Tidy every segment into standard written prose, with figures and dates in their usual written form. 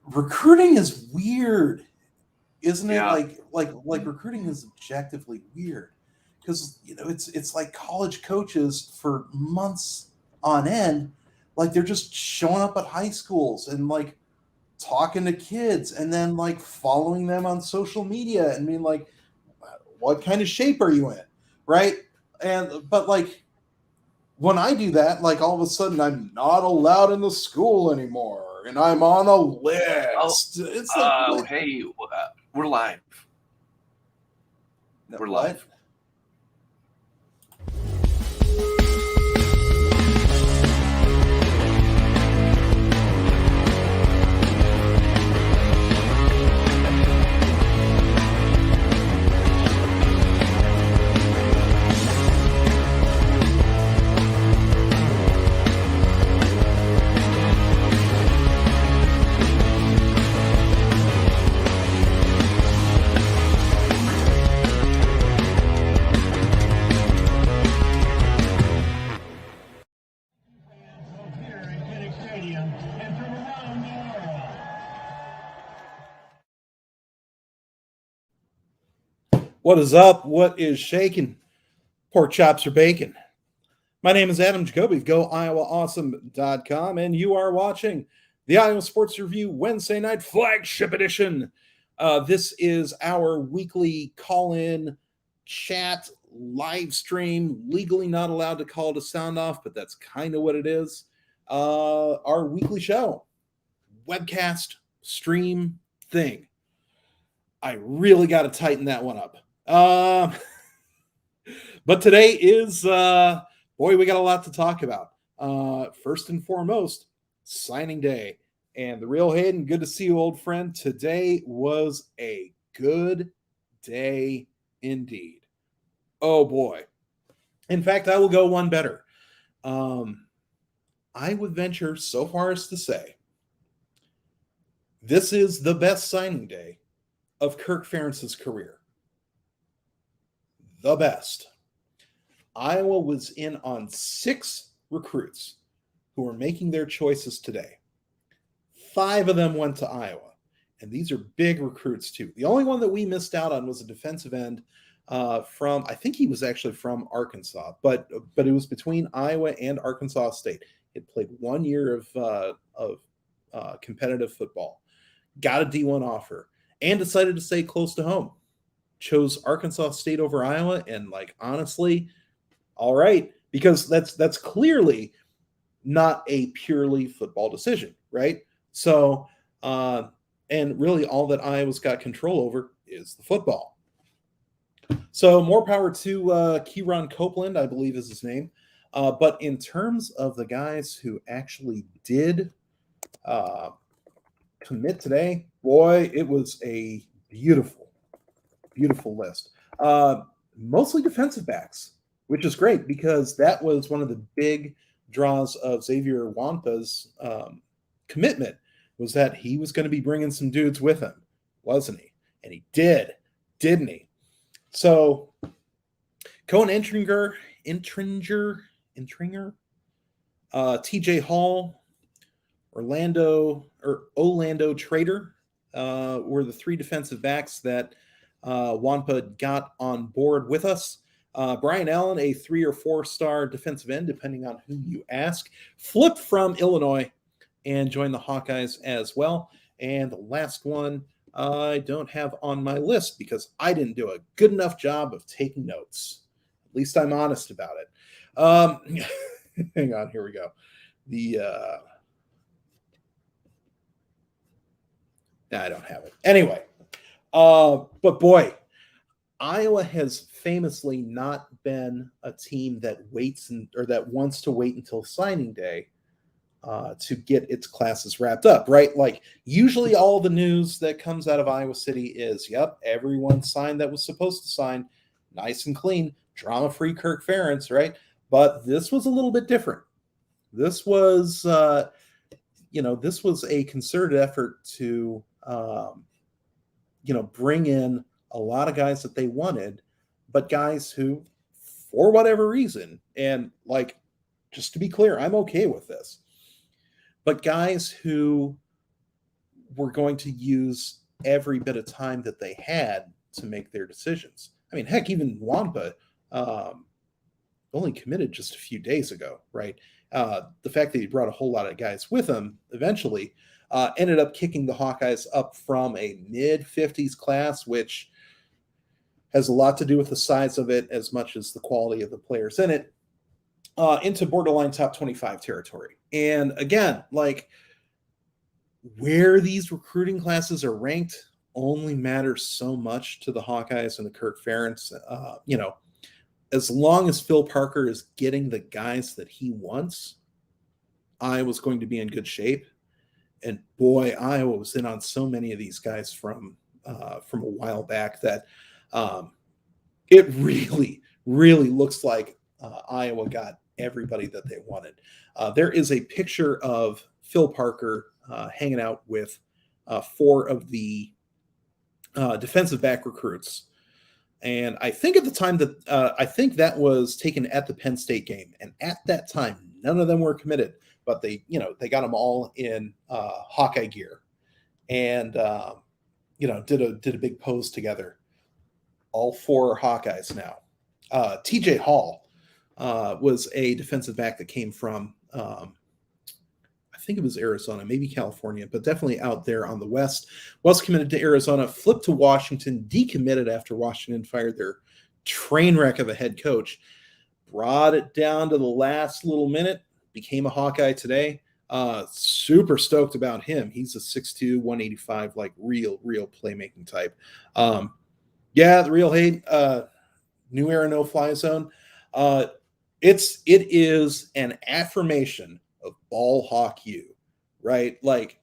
recruiting is weird, isn't it? Yeah. Like recruiting is objectively weird because it's like college coaches for months on end, like they're just showing up at high schools and like talking to kids and then like following them on social media and being like, what kind of shape are you in, right? And but like when I do that, like all of a sudden I'm not allowed in the school anymore and I'm on a Oh, list. It's like what? hey, we're live. We're What? live. What is up? What is shaking? Pork chops or bacon? My name is Adam Jacobi of GoIowaAwesome.com, and you are watching the Iowa Sports Review Wednesday Night Flagship Edition. This is our weekly call-in chat live stream. Legally not allowed to call it a sound off, but that's kind of what it is. Our weekly show, webcast, stream thing. I really got to tighten that one up. But today is, boy, we got a lot to talk about. First and foremost, signing day. And the real Hayden, good to see you, old friend. Today was a good day indeed. Oh, boy. In fact, I will go one better. I would venture so far as to say this is the best signing day of Kirk Ferentz's career. The best. Iowa was in on 6 recruits who are making their choices today. 5 of them went to Iowa, and these are big recruits too. The only one that we missed out on was a defensive end from, I think he was actually from Arkansas, but it was between Iowa and Arkansas State. It played 1 year of competitive football, got a D1 offer, and decided to stay close to home. Chose Arkansas State over Iowa, and like honestly, all right, because that's clearly not a purely football decision, right? So, and really all that Iowa's got control over is the football. So more power to Kieran Copeland, I believe is his name. But in terms of the guys who actually did commit today, boy, it was a beautiful list. Mostly defensive backs, which is great because that was one of the big draws of Xavier Wampa's commitment, was that he was going to be bringing some dudes with him, wasn't he? And he did, didn't he? So Cohen Intringer, TJ Hall, Orlando Trader were the 3 defensive backs that Wampa got on board with us. Brian Allen, a 3 or 4 star defensive end, depending on who you ask, flipped from Illinois and joined the Hawkeyes as well. And the last one I don't have on my list because I didn't do a good enough job of taking notes. At least I'm honest about it. Hang on, here we go. I don't have it. Anyway, but boy, Iowa has famously not been a team that waits or that wants to wait until signing day to get its classes wrapped up, right? Like usually all the news that comes out of Iowa City is, yep, everyone signed that was supposed to sign, nice and clean, drama-free Kirk Ferentz, right? But this was a little bit different. This was, this was a concerted effort to, bring in a lot of guys that they wanted, but guys who, for whatever reason, and like, just to be clear, I'm okay with this, but guys who were going to use every bit of time that they had to make their decisions. I mean, heck, even Wampa only committed just a few days ago, right? The fact that he brought a whole lot of guys with him eventually ended up kicking the Hawkeyes up from a mid-50s class, which has a lot to do with the size of it as much as the quality of the players in it, into borderline top 25 territory. And again, like, where these recruiting classes are ranked only matters so much to the Hawkeyes and the Kirk Ferentz. As long as Phil Parker is getting the guys that he wants, Iowa's going to be in good shape. And boy, Iowa was in on so many of these guys from a while back that it really, really looks like Iowa got everybody that they wanted. There is a picture of Phil Parker hanging out with 4 of the defensive back recruits. And I think at the time that was taken at the Penn State game. And at that time, none of them were committed, but they got them all in Hawkeye gear and, did a big pose together. All 4 Hawkeyes now. TJ Hall was a defensive back that came from, I think it was Arizona, maybe California, but definitely out there on the West. Was committed to Arizona, flipped to Washington, decommitted after Washington fired their train wreck of a head coach, brought it down to the last little minute, became a Hawkeye today. Super stoked about him. He's a 6'2", 185, like real playmaking type. Yeah, the real hate, new era, no fly zone. It is an affirmation of ball hawk U, right? Like,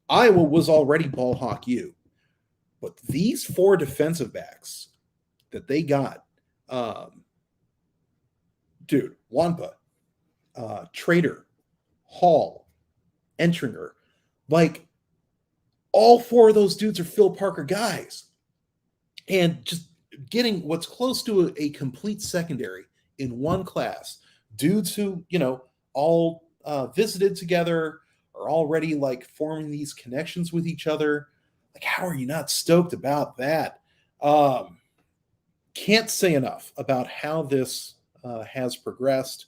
Iowa was already ball hawk U, but these 4 defensive backs that they got, Wampa, Trader, Hall, Entringer, like, all 4 of those dudes are Phil Parker guys. And just getting what's close to a complete secondary in one class, dudes who, all visited together, are already like forming these connections with each other. Like, how are you not stoked about that? Can't say enough about how this has progressed.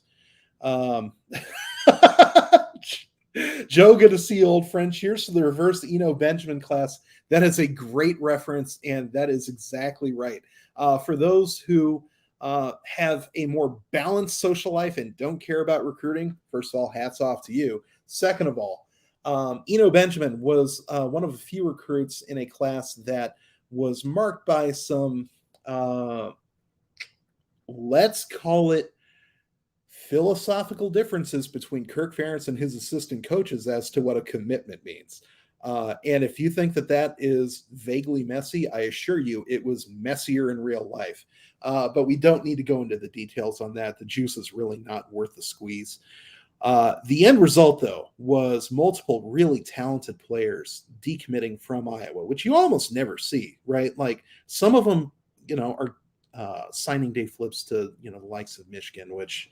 Joe, good to see old friend. Cheers to the reverse Eno Benjamin class. That is a great reference, and that is exactly right. For those who have a more balanced social life and don't care about recruiting, first of all, hats off to you. Second of all, Eno Benjamin was one of a few recruits in a class that was marked by some, let's call it, philosophical differences between Kirk Ferentz and his assistant coaches as to what a commitment means. And if you think that is vaguely messy, I assure you it was messier in real life. But we don't need to go into the details on that. The juice is really not worth the squeeze. The end result, though, was multiple really talented players decommitting from Iowa, which you almost never see, right? Like, some of them, are signing day flips to, the likes of Michigan, which,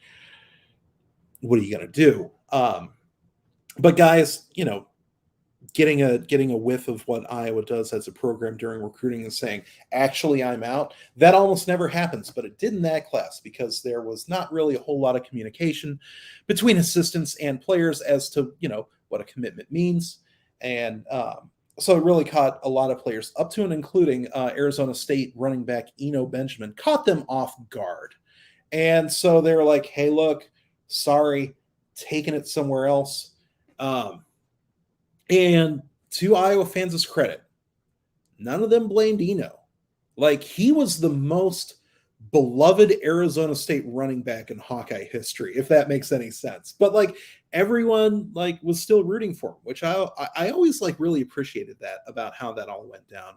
what are you going to do? But guys, getting a whiff of what Iowa does as a program during recruiting and saying, actually, I'm out, that almost never happens. But it did in that class because there was not really a whole lot of communication between assistants and players as to, what a commitment means. And so it really caught a lot of players, up to and including Arizona State running back Eno Benjamin, caught them off guard. And so they were like, hey, look, sorry, taking it somewhere else. And to Iowa fans' credit, none of them blamed Eno. Like, he was the most beloved Arizona State running back in Hawkeye history, if that makes any sense. But like, everyone was still rooting for him, which I always really appreciated that about how that all went down.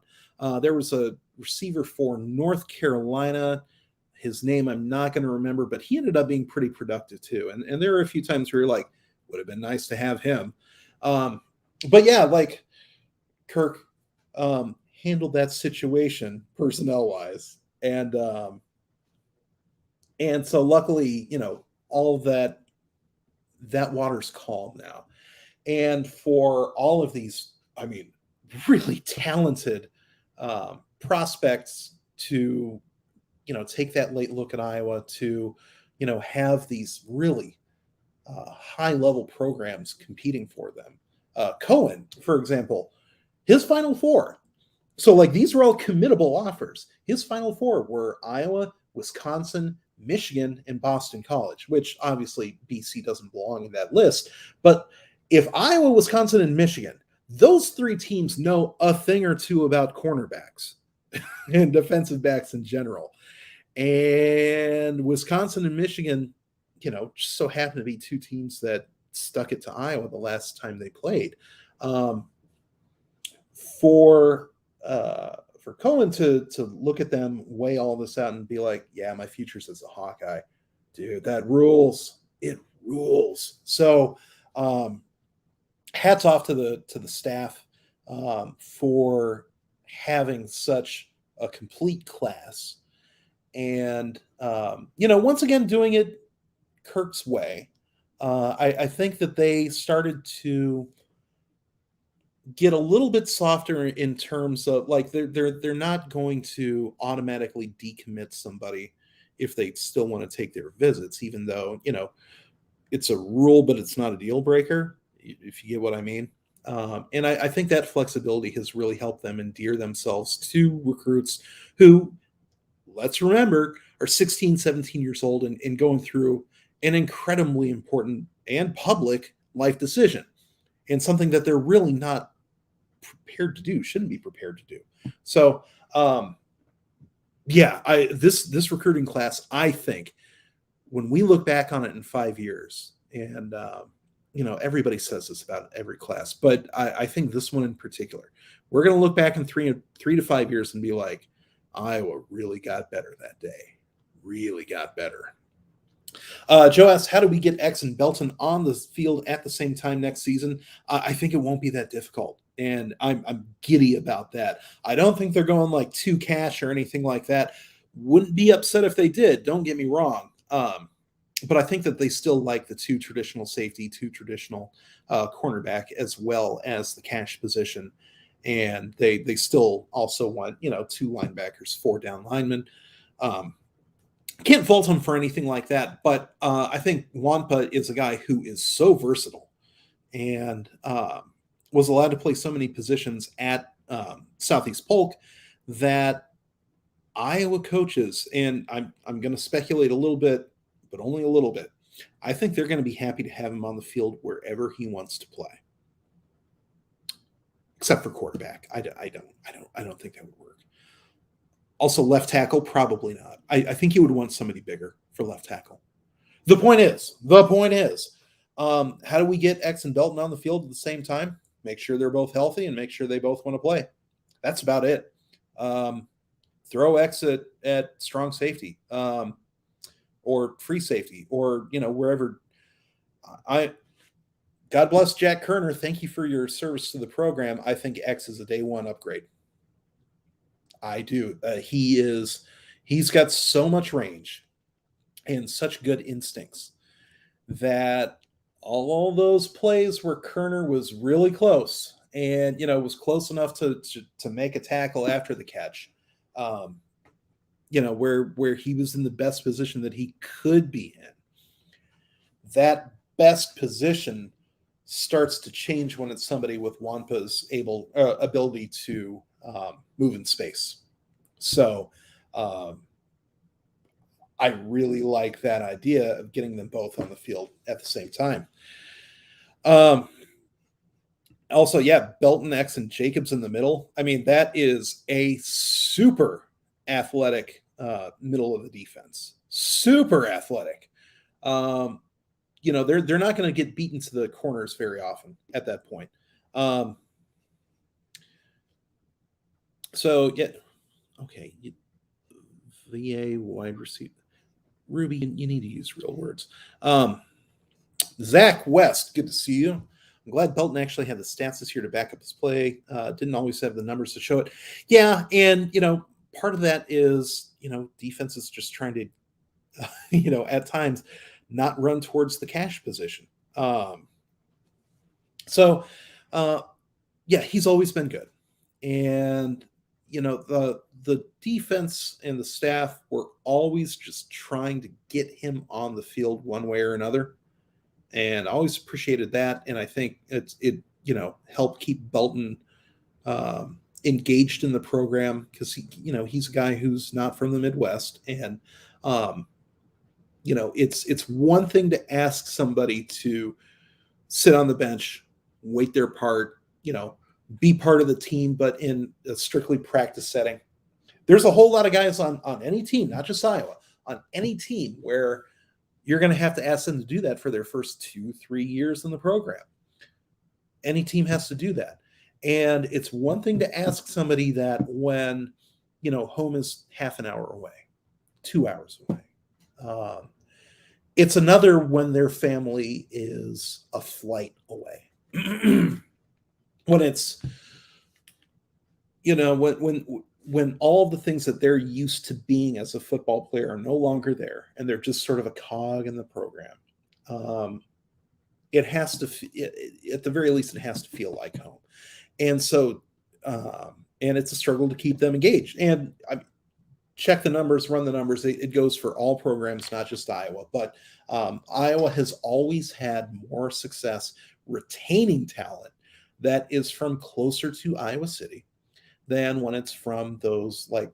There was a receiver for North Carolina. His name I'm not going to remember, but he ended up being pretty productive too. And there were a few times where you're like, would have been nice to have him. But yeah, Kirk handled that situation personnel-wise. And so luckily, all of that water's calm now. And for all of these, really talented prospects to, take that late look at Iowa, to, have these really high-level programs competing for them. Cohen, for example, his Final Four. So, like, these were all committable offers. His Final Four were Iowa, Wisconsin, Michigan, and Boston College, which obviously BC doesn't belong in that list. But if Iowa, Wisconsin, and Michigan, those three teams know a thing or two about cornerbacks and defensive backs in general. And Wisconsin and Michigan, just so happen to be two teams that stuck it to Iowa the last time they played. For Cohen to look at them, weigh all this out, and be like, yeah, my future's as a Hawkeye, dude, that rules. It rules. So hats off to the staff for having such a complete class, and once again doing it Kirk's way. I think that they started to get a little bit softer in terms of, like, they're not going to automatically decommit somebody if they still want to take their visits, even though it's a rule, but it's not a deal breaker, if you get what I mean. And I think that flexibility has really helped them endear themselves to recruits who, let's remember, are 16, 17 years old and going through an incredibly important and public life decision, and something that they're really not prepared to do, shouldn't be prepared to do. So, this recruiting class, I think, when we look back on it in 5 years, and everybody says this about every class, but I think this one in particular, we're going to look back in 3 to 5 years and be like, Iowa really got better that day. Really got better. Joe asks, how do we get X and Belton on the field at the same time next season? I think it won't be that difficult, and I'm giddy about that. I don't think they're going like 2 cash or anything like that. Wouldn't be upset if they did, don't get me wrong. But I think that they still like the 2 traditional safety, 2 traditional cornerback, as well as the cash position. And they still also want, 2 linebackers, 4 down linemen. Can't fault him for anything like that, but I think Wampa is a guy who is so versatile and was allowed to play so many positions at Southeast Polk that Iowa coaches, and I'm going to speculate a little bit, but only a little bit, I think they're going to be happy to have him on the field wherever he wants to play, except for quarterback. I don't think that would work. Also, left tackle, probably not. I think he would want somebody bigger for left tackle. The point is, how do we get X and Belton on the field at the same time? Make sure they're both healthy and make sure they both want to play. That's about it. Throw X at strong safety or free safety, or wherever. God bless Jack Kerner. Thank you for your service to the program. I think X is a day one upgrade. I do. He's got so much range and such good instincts that all those plays where Kerner was really close and, was close enough to make a tackle after the catch, where he was in the best position that he could be in. That best position starts to change when it's somebody with Wampa's ability to move in space. So I really like that idea of getting them both on the field at the same time. Also, Belton, X, and Jacobs in the middle. I mean, that is a super athletic middle of the defense. Super athletic. They're not going to get beaten to the corners very often at that point. Okay. VA wide receiver. Ruby, you need to use real words. Zach West, good to see you. I'm glad Belton actually had the stats this year to back up his play. Didn't always have the numbers to show it. Yeah, and, part of that is, defense is just trying to, at times not run towards the cash position. He's always been good. And the defense and the staff were always just trying to get him on the field one way or another, and I always appreciated that. And I think it helped keep Belton engaged in the program, because he's a guy who's not from the Midwest, and it's one thing to ask somebody to sit on the bench, wait their part, be part of the team, but in a strictly practice setting. There's a whole lot of guys on any team, not just Iowa, on any team where you're going to have to ask them to do that for their first 2-3 years in the program. Any team has to do that. And it's one thing to ask somebody that when, home is half an hour away, 2 hours away. It's another when their family is a flight away. When it's, when all the things that they're used to being as a football player are no longer there, and they're just sort of a cog in the program. It has to, at the very least, it has to feel like home. And so, and it's a struggle to keep them engaged. And I check the numbers, run the numbers. It goes for all programs, not just Iowa. But Iowa has always had more success retaining talent that is from closer to Iowa City than when it's from those like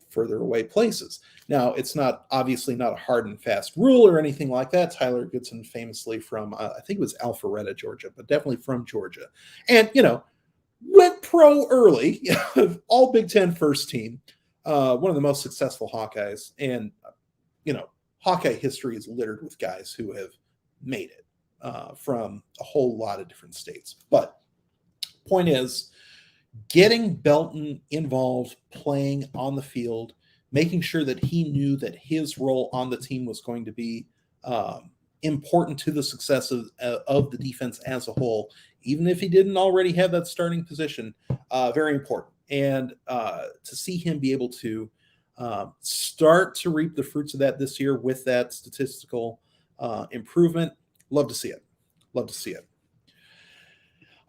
further away places. Now, it's obviously not a hard and fast rule or anything like that. Tyler Goodson famously from, I think it was Alpharetta, Georgia, but definitely from Georgia. And, went pro early, all Big Ten first team, one of the most successful Hawkeyes. And, Hawkeye history is littered with guys who have made it from a whole lot of different states. But point is, getting Belton involved, playing on the field, making sure that he knew that his role on the team was going to be important to the success of the defense as a whole, even if he didn't already have that starting position, very important. And to see him be able to start to reap the fruits of that this year with that statistical improvement, love to see it. Love to see it.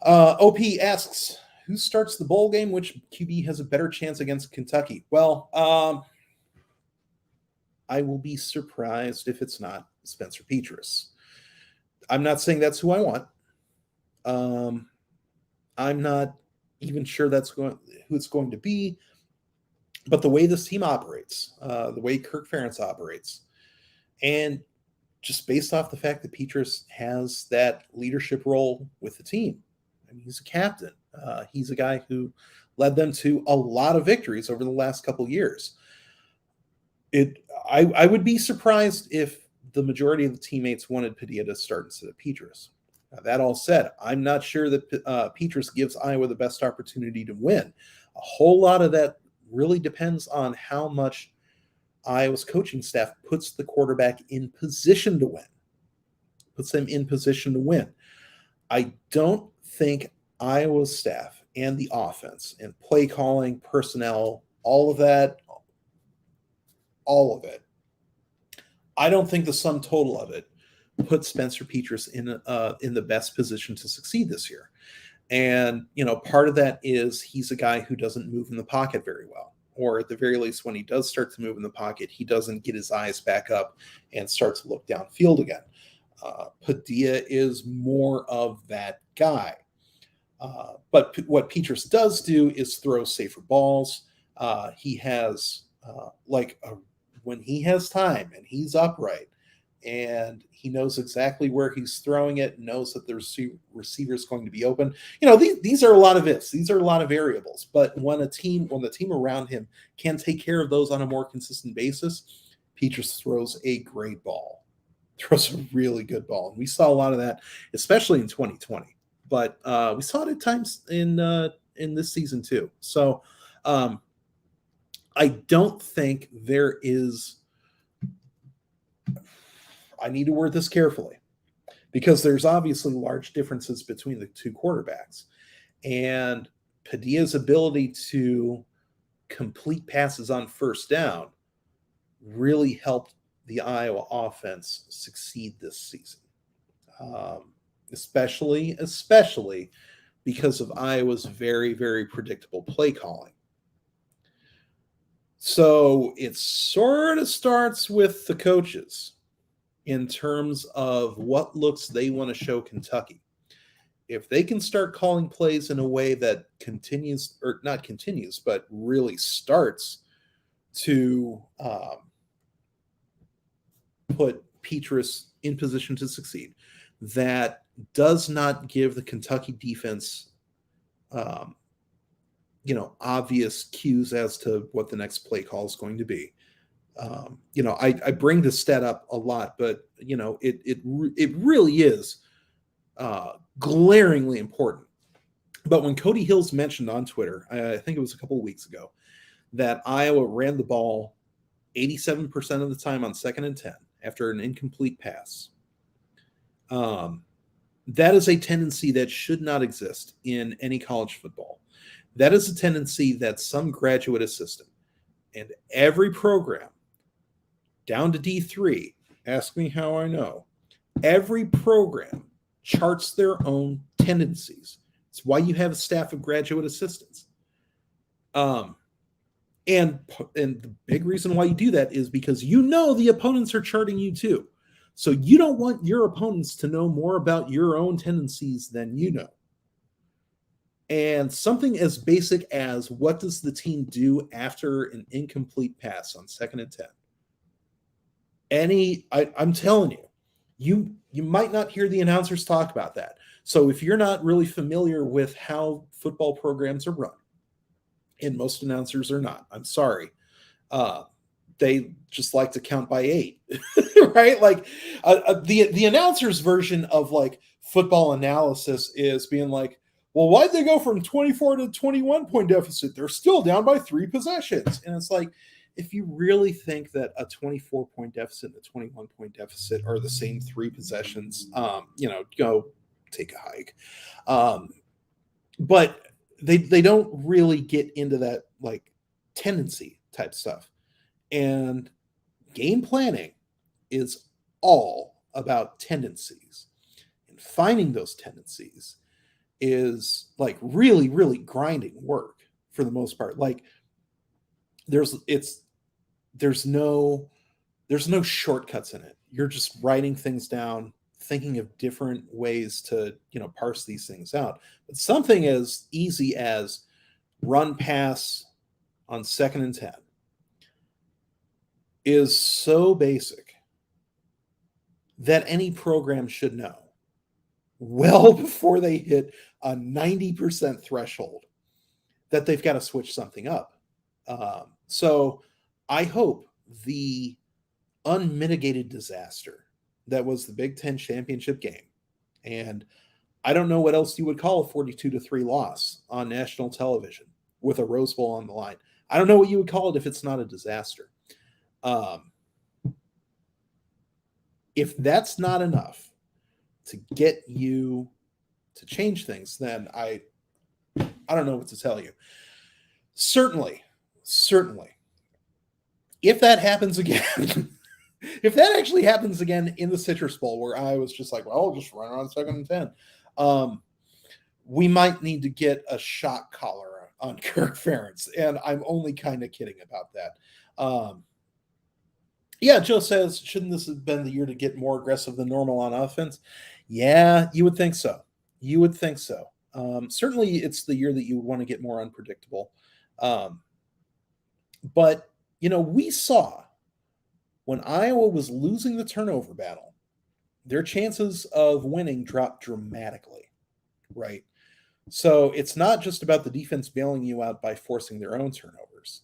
OP asks, who starts the bowl game? Which QB has a better chance against Kentucky? Well, I will be surprised if it's not Spencer Petras. I'm not saying that's who I want. I'm not even sure who it's going to be. But the way this team operates, the way Kirk Ferentz operates, and just based off the fact that Petras has that leadership role with the team. I mean, he's a captain. He's a guy who led them to a lot of victories over the last couple of years. I would be surprised if the majority of the teammates wanted Padilla to start instead of Petras. Now, that all said, I'm not sure that Petras gives Iowa the best opportunity to win. A whole lot of that really depends on how much Iowa's coaching staff puts the quarterback in position to win. Puts them in position to win. I don't think Iowa's staff and the offense and play calling, personnel, all of it, I don't think the sum total of it puts Spencer Petras in the best position to succeed this year. And, part of that is he's a guy who doesn't move in the pocket very well. Or at the very least, when he does start to move in the pocket, he doesn't get his eyes back up and start to look downfield again. Padilla is more of that guy. But what Petras does do is throw safer balls. He has, when he has time and he's upright and he knows exactly where he's throwing it, knows that the receiver is going to be open. These are a lot of ifs. These are a lot of variables. But when the team around him can take care of those on a more consistent basis, Petras throws a great ball. Throws a really good ball. And we saw a lot of that, especially in 2020. But we saw it at times in this season too. So I don't think there is. I need to word this carefully because there's obviously large differences between the two quarterbacks, and Padilla's ability to complete passes on first down really helped the Iowa offense succeed this season. Especially because of Iowa's very, very predictable play calling. So it sort of starts with the coaches in terms of what looks they want to show Kentucky. If they can start calling plays in a way that continues, or not continues, but really starts to put Petrus in position to succeed, that does not give the Kentucky defense obvious cues as to what the next play call is going to be. I bring this stat up a lot, but it really is glaringly important. But when Cody Hills mentioned on Twitter, I think it was a couple of weeks ago, that Iowa ran the ball 87% of the time on 2nd and 10 after an incomplete pass. That is a tendency that should not exist in any college football. That is a tendency that some graduate assistant and every program down to D3, ask me how I know, every program charts their own tendencies. It's why you have a staff of graduate assistants. And the big reason why you do that is because the opponents are charting you too. So you don't want your opponents to know more about your own tendencies than you know. And something as basic as, what does the team do after an incomplete pass on 2nd and 10? I'm telling you, you might not hear the announcers talk about that. So if you're not really familiar with how football programs are run, and most announcers are not, I'm sorry, they just like to count by 8, right? Like the announcers version of like football analysis is being like, well, why'd they go from 24 to 21 point deficit? They're still down by 3 possessions. And it's like, if you really think that a 24 point deficit and a 21 point deficit are the same 3 possessions, go take a hike. But they don't really get into that like tendency type stuff. And game planning is all about tendencies, and finding those tendencies is like really, really grinding work for the most part. Like there's no shortcuts in it. You're just writing things down, thinking of different ways to, parse these things out. But something as easy as run pass on 2nd and 10 is so basic that any program should know well before they hit a 90% threshold that they've got to switch something up. So I hope the unmitigated disaster that was the Big Ten championship game, and I don't know what else you would call a 42-3 loss on national television with a Rose Bowl on the line. I don't know what you would call it if it's not a disaster. If that's not enough to get you to change things, then I don't know what to tell you. Certainly, if that happens again, if that actually happens again in the Citrus Bowl, where I was just like, well, I'll just run on 2nd and 10, we might need to get a shot collar on Kirk Ferentz, and I'm only kind of kidding about that. Yeah, Joe says, shouldn't this have been the year to get more aggressive than normal on offense? Yeah, you would think so. Certainly, it's the year that you would want to get more unpredictable. But, we saw when Iowa was losing the turnover battle, their chances of winning dropped dramatically, right? So it's not just about the defense bailing you out by forcing their own turnovers.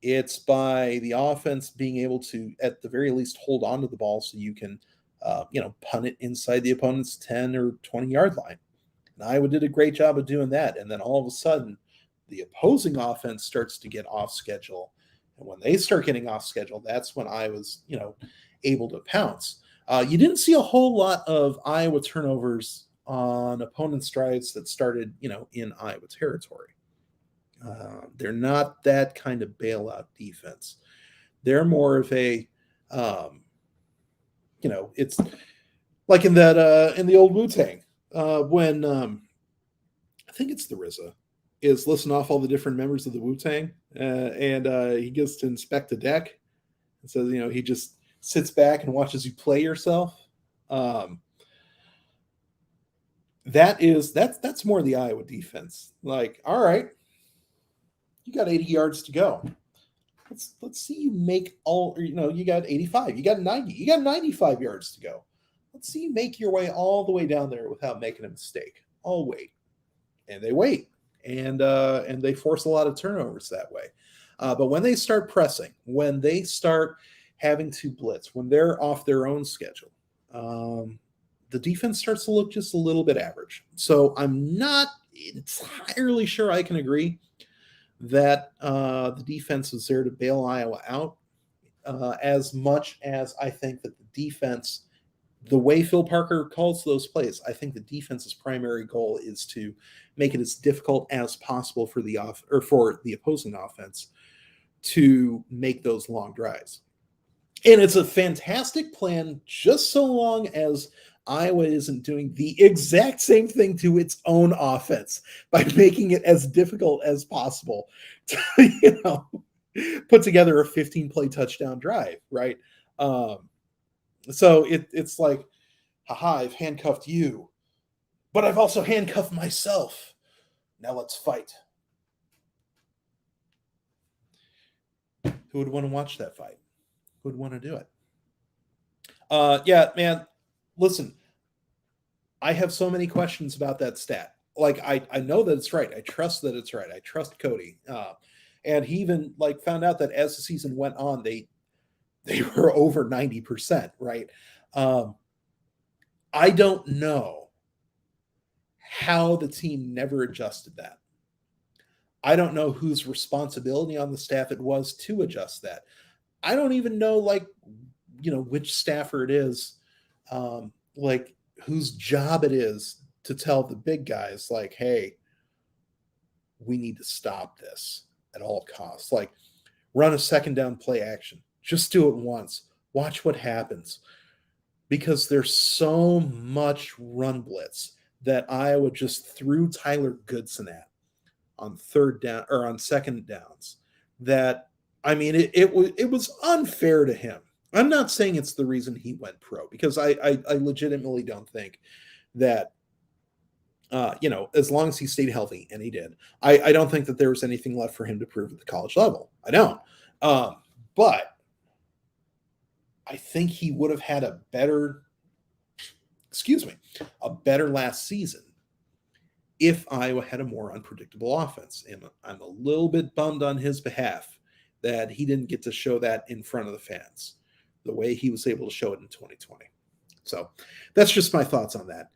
It's by the offense being able to, at the very least, hold on to the ball so you can, punt it inside the opponent's 10 or 20-yard line. And Iowa did a great job of doing that. And then all of a sudden, the opposing offense starts to get off schedule. And when they start getting off schedule, that's when Iowa's, able to pounce. You didn't see a whole lot of Iowa turnovers on opponents' drives that started, in Iowa territory. They're not that kind of bailout defense. They're more of a, it's like in that in the old Wu-Tang when I think it's the RZA, is listen off all the different members of the Wu-Tang, and he gets to inspect the deck. And so, he just sits back and watches you play yourself. That's more the Iowa defense. Like, all right, you got 80 yards to go. Let's see you make you got 85, you got 90, you got 95 yards to go. Let's see you make your way all the way down there without making a mistake. I'll wait. And they wait. And they force a lot of turnovers that way. But when they start pressing, when they start having to blitz, when they're off their own schedule, the defense starts to look just a little bit average. So I'm not entirely sure I can agree that the defense is there to bail Iowa out as much as I think that the defense, the way Phil Parker calls those plays, I think the defense's primary goal is to make it as difficult as possible for the opposing offense to make those long drives. And it's a fantastic plan just so long as Iowa isn't doing the exact same thing to its own offense by making it as difficult as possible to, put together a 15-play touchdown drive, right? So it's like, haha, I've handcuffed you, but I've also handcuffed myself. Now let's fight. Who would want to watch that fight? Who would want to do it? Yeah, man, listen, I have so many questions about that stat. Like, I know that it's right. I trust that it's right. I trust Cody. And he even found out that as the season went on, they were over 90%, right? I don't know how the team never adjusted that. I don't know whose responsibility on the staff it was to adjust that. I don't even know, which staffer it is, whose job it is to tell the big guys, hey, we need to stop this at all costs. Run a second down play action. Just do it once. Watch what happens. Because there's so much run blitz that Iowa just threw Tyler Goodson at on third down or on second downs that, it was unfair to him. I'm not saying it's the reason he went pro, because I legitimately don't think that, as long as he stayed healthy, and he did, I don't think that there was anything left for him to prove at the college level. I don't. But I think he would have had a better last season if Iowa had a more unpredictable offense. And I'm a little bit bummed on his behalf that he didn't get to show that in front of the fans the way he was able to show it in 2020. So that's just my thoughts on that.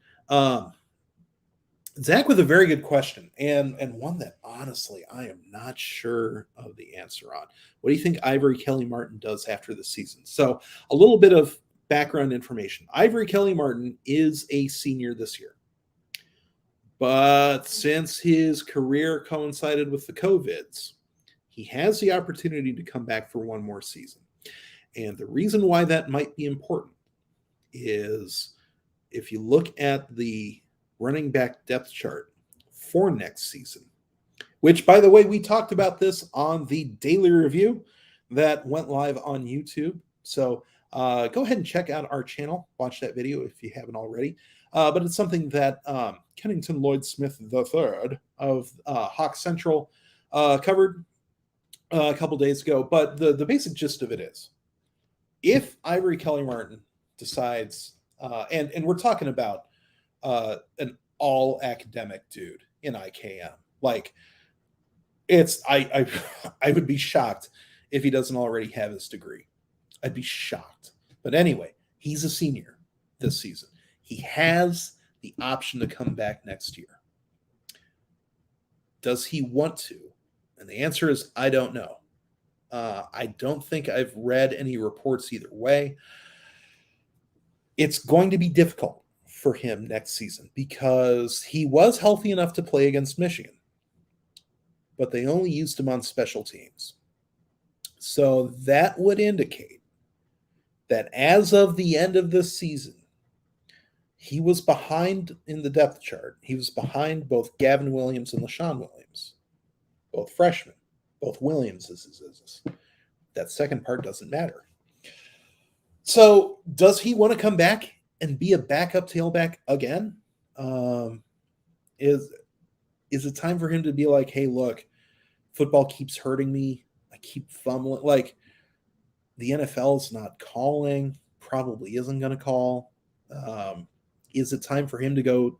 Zach with a very good question, and one that honestly I am not sure of the answer on. What do you think Ivory Kelly-Martin does after the season? So a little bit of background information. Ivory Kelly-Martin is a senior this year. But since his career coincided with the COVIDs, he has the opportunity to come back for one more season. And the reason why that might be important is if you look at the running back depth chart for next season, which, by the way, we talked about this on the daily review that went live on YouTube. So go ahead and check out our channel. Watch that video if you haven't already. But it's something that Kennington Lloyd Smith III of Hawk Central covered a couple days ago. But the basic gist of it is, if Ivory Kelly-Martin decides, and we're talking about an all academic dude in IKM, I would be shocked if he doesn't already have his degree. I'd be shocked. But anyway, he's a senior this season. He has the option to come back next year. Does he want to? And the answer is, I don't know. I don't think I've read any reports either way. It's going to be difficult for him next season because he was healthy enough to play against Michigan, but they only used him on special teams. So that would indicate that as of the end of this season, he was behind in the depth chart. He was behind both Gavin Williams and LaShawn Williams, both freshmen, both Williamses. That second part doesn't matter. So does he want to come back and be a backup tailback again? Is it time for him to be like, hey, look, football keeps hurting me. I keep fumbling. Like, the NFL is not calling, probably isn't going to call. Is it time for him to go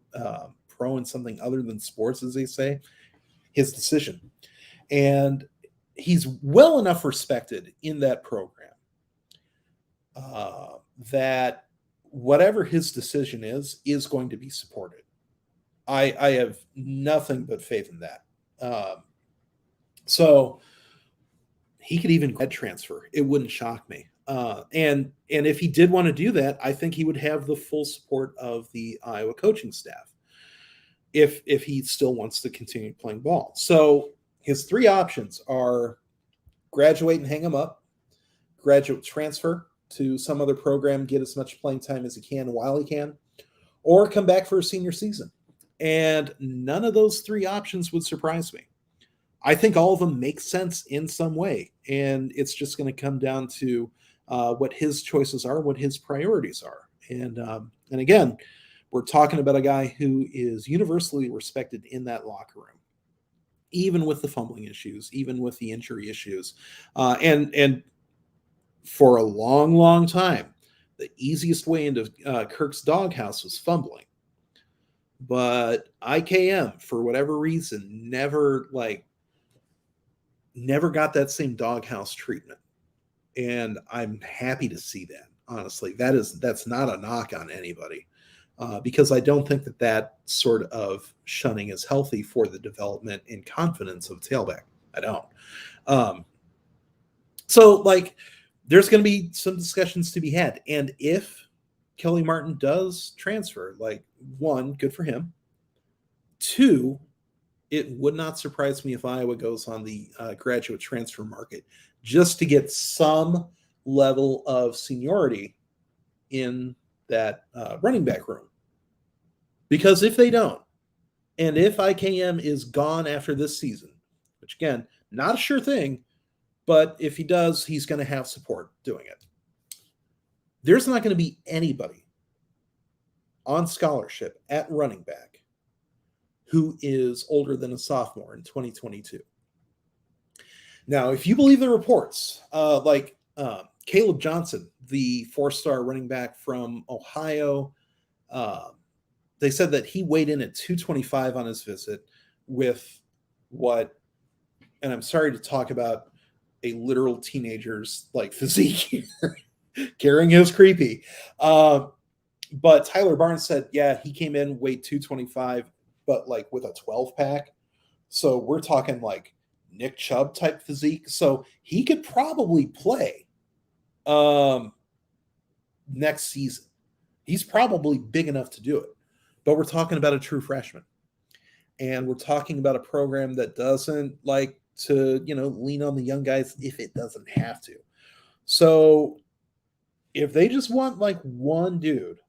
pro in something other than sports, as they say? His decision. And he's well enough respected in that program that whatever his decision is going to be supported. I have nothing but faith in that. So he could even head transfer. It wouldn't shock me. And if he did want to do that, I think he would have the full support of the Iowa coaching staff if he still wants to continue playing ball. So his three options are graduate and hang him up, graduate transfer to some other program, get as much playing time as he can while he can, or come back for a senior season. And none of those three options would surprise me. I think all of them make sense in some way, and it's just going to come down to what his choices are, what his priorities are. And again, we're talking about a guy who is universally respected in that locker room, even with the fumbling issues, even with the injury issues. And for a long, long time, the easiest way into Kirk's doghouse was fumbling. But IKM, for whatever reason, never got that same doghouse treatment. And I'm happy to see that, honestly. That's not a knock on anybody, because I don't think that sort of shunning is healthy for the development and confidence of tailback. I don't. So there's going to be some discussions to be had. And if Kelly Martin does transfer, one, good for him. Two, it would not surprise me if Iowa goes on the graduate transfer market just to get some level of seniority in that running back room. Because if they don't, and if IKM is gone after this season, which again, not a sure thing, but if he does, he's going to have support doing it. There's not going to be anybody on scholarship at running back who is older than a sophomore in 2022. Now, if you believe the reports, Caleb Johnson, the 4-star running back from Ohio, they said that he weighed in at 225 on his visit with what, and I'm sorry to talk about a literal teenager's physique here. Carrying is creepy. But Tyler Barnes said, yeah, he came in, weighed 225, but with a 12-pack. So we're talking Nick Chubb type physique. So he could probably play next season. He's probably big enough to do it. But we're talking about a true freshman. And we're talking about a program that doesn't like to, lean on the young guys if it doesn't have to. So if they just want one dude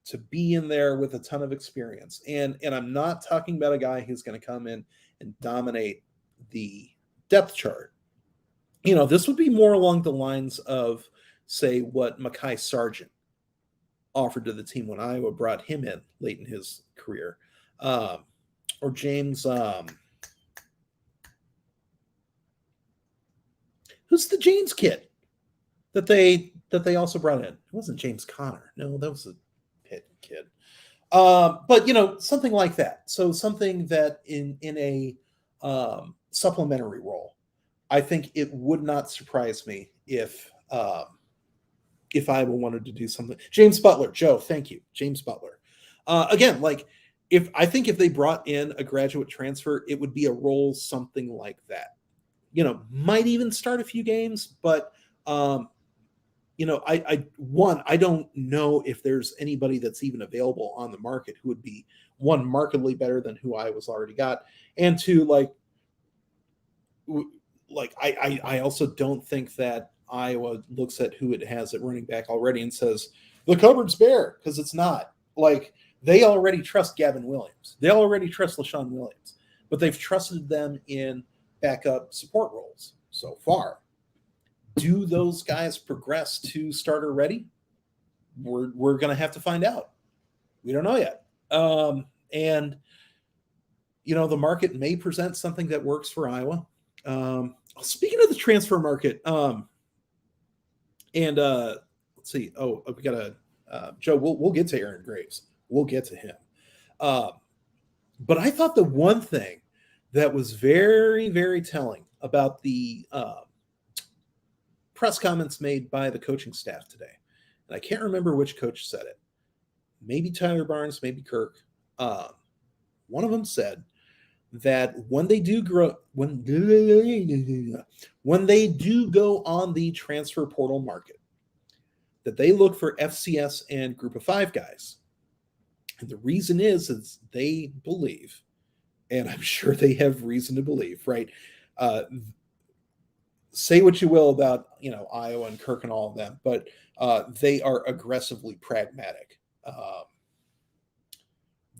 to be in there with a ton of experience, and I'm not talking about a guy who's going to come in and dominate the depth chart. This would be more along the lines of, say, what Mekhi Sargent offered to the team when Iowa brought him in late in his career. Or James, who's the James kid that they also brought in? It wasn't James Conner. No, that was a Pitt kid. But something like that. So something that in a supplementary role, I think it would not surprise me if Iowa wanted to do something. James Butler, Joe, thank you, James Butler. Again, if they brought in a graduate transfer, it would be a role something like that. Might even start a few games, but I don't know if there's anybody that's even available on the market who would be, one, markedly better than who Iowa's already got, and two, I also don't think that Iowa looks at who it has at running back already and says the cupboard's bare, because it's not. Like, they already trust Gavin Williams. They already trust LaShawn Williams, but they've trusted them in backup support roles so far. Do those guys progress to starter ready? We're going to have to find out. We don't know yet. And, the market may present something that works for Iowa. Speaking of the transfer market, let's see. Oh, we got a Joe. We'll get to Aaron Graves. We'll get to him. But I thought the one thing that was very, very telling about the press comments made by the coaching staff today, and I can't remember which coach said it. Maybe Tyler Barnes, maybe Kirk. One of them said that when they do go on the transfer portal market, that they look for FCS and Group of Five guys. And the reason is they believe, and I'm sure they have reason to believe, right? Say what you will about, Iowa and Kirk and all of them, but they are aggressively pragmatic.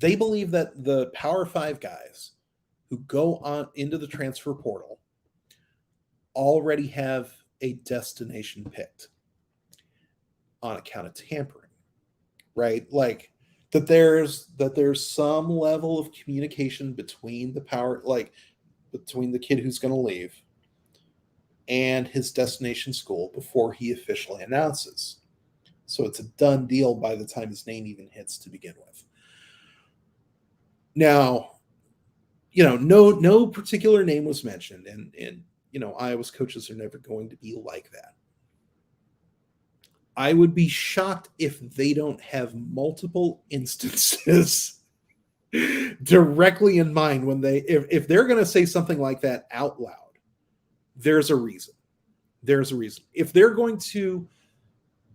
They believe that the Power Five guys who go on into the transfer portal already have a destination picked on account of tampering, right? Like that there's some level of communication between between the kid who's going to leave and his destination school before he officially announces. So it's a done deal by the time his name even hits to begin with. Now, no particular name was mentioned, and Iowa's coaches are never going to be like that. I would be shocked if they don't have multiple instances directly in mind when if they're going to say something like that out loud. There's a reason. If they're going to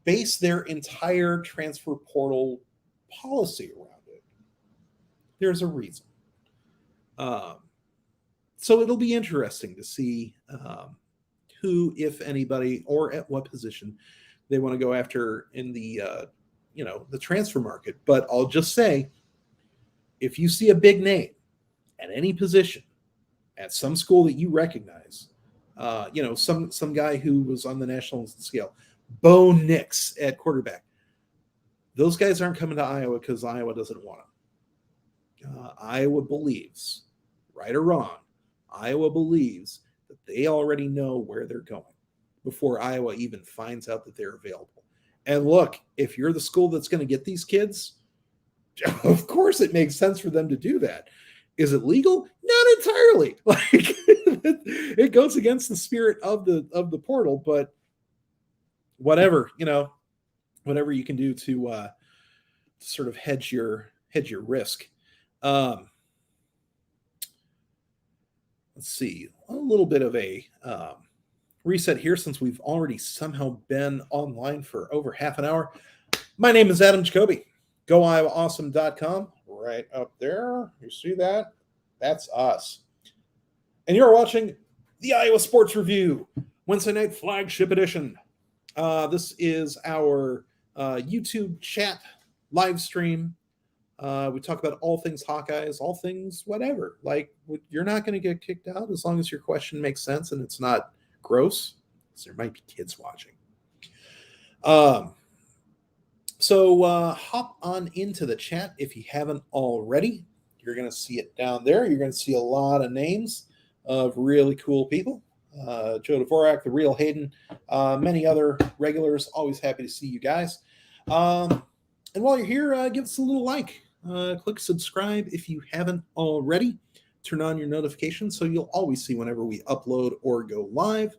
base their entire transfer portal policy around it, there's a reason. So it'll be interesting to see who, if anybody, or at what position they want to go after in the the transfer market. But I'll just say, if you see a big name at any position at some school that you recognize, some guy who was on the national scale, Bo Nix at quarterback, those guys aren't coming to Iowa because Iowa doesn't want them. Iowa believes, right or wrong, Iowa believes that they already know where they're going before Iowa even finds out that they're available. And look, if you're the school that's going to get these kids, of course it makes sense for them to do that. Is it legal? Not entirely. It goes against the spirit of the portal, but whatever, whatever you can do to sort of hedge your risk. Let's see, a little bit of a reset here since we've already somehow been online for over half an hour. My name is Adam Jacobi. GoIowaAwesome.com. Right up there. You see that? That's us. And you're watching the Iowa Sports Review, Wednesday night flagship edition. This is our YouTube chat live stream. We talk about all things Hawkeyes, all things whatever. Like, you're not going to get kicked out as long as your question makes sense and it's not gross, because there might be kids watching. So hop on into the chat if you haven't already. You're going to see it down there. You're going to see a lot of names of really cool people. Joe Dvorak, the real Hayden, many other regulars. Always happy to see you guys. And while you're here, give us a little like. Click subscribe if you haven't already. Turn on your notifications so you'll always see whenever we upload or go live.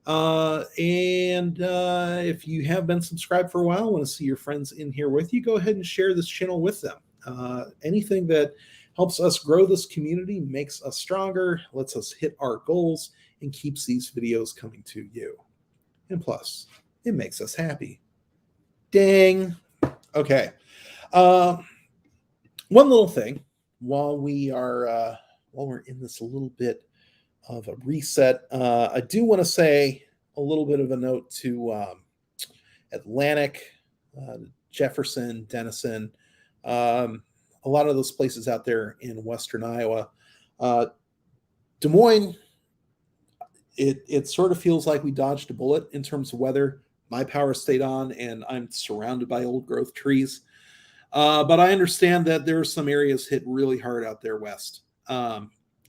And if you have been subscribed for a while, want to see your friends in here with you, go ahead and share this channel with them. Anything that helps us grow this community, makes us stronger, lets us hit our goals, and keeps these videos coming to you. And plus, it makes us happy. Dang. Okay. One little thing while we're in this a little bit of a reset, I do want to say a little bit of a note to Atlantic, Jefferson, Denison, A lot of those places out there in Western Iowa. Des Moines, it sort of feels like we dodged a bullet in terms of weather. My power stayed on, and I'm surrounded by old growth trees. But I understand that there are some areas hit really hard out there west.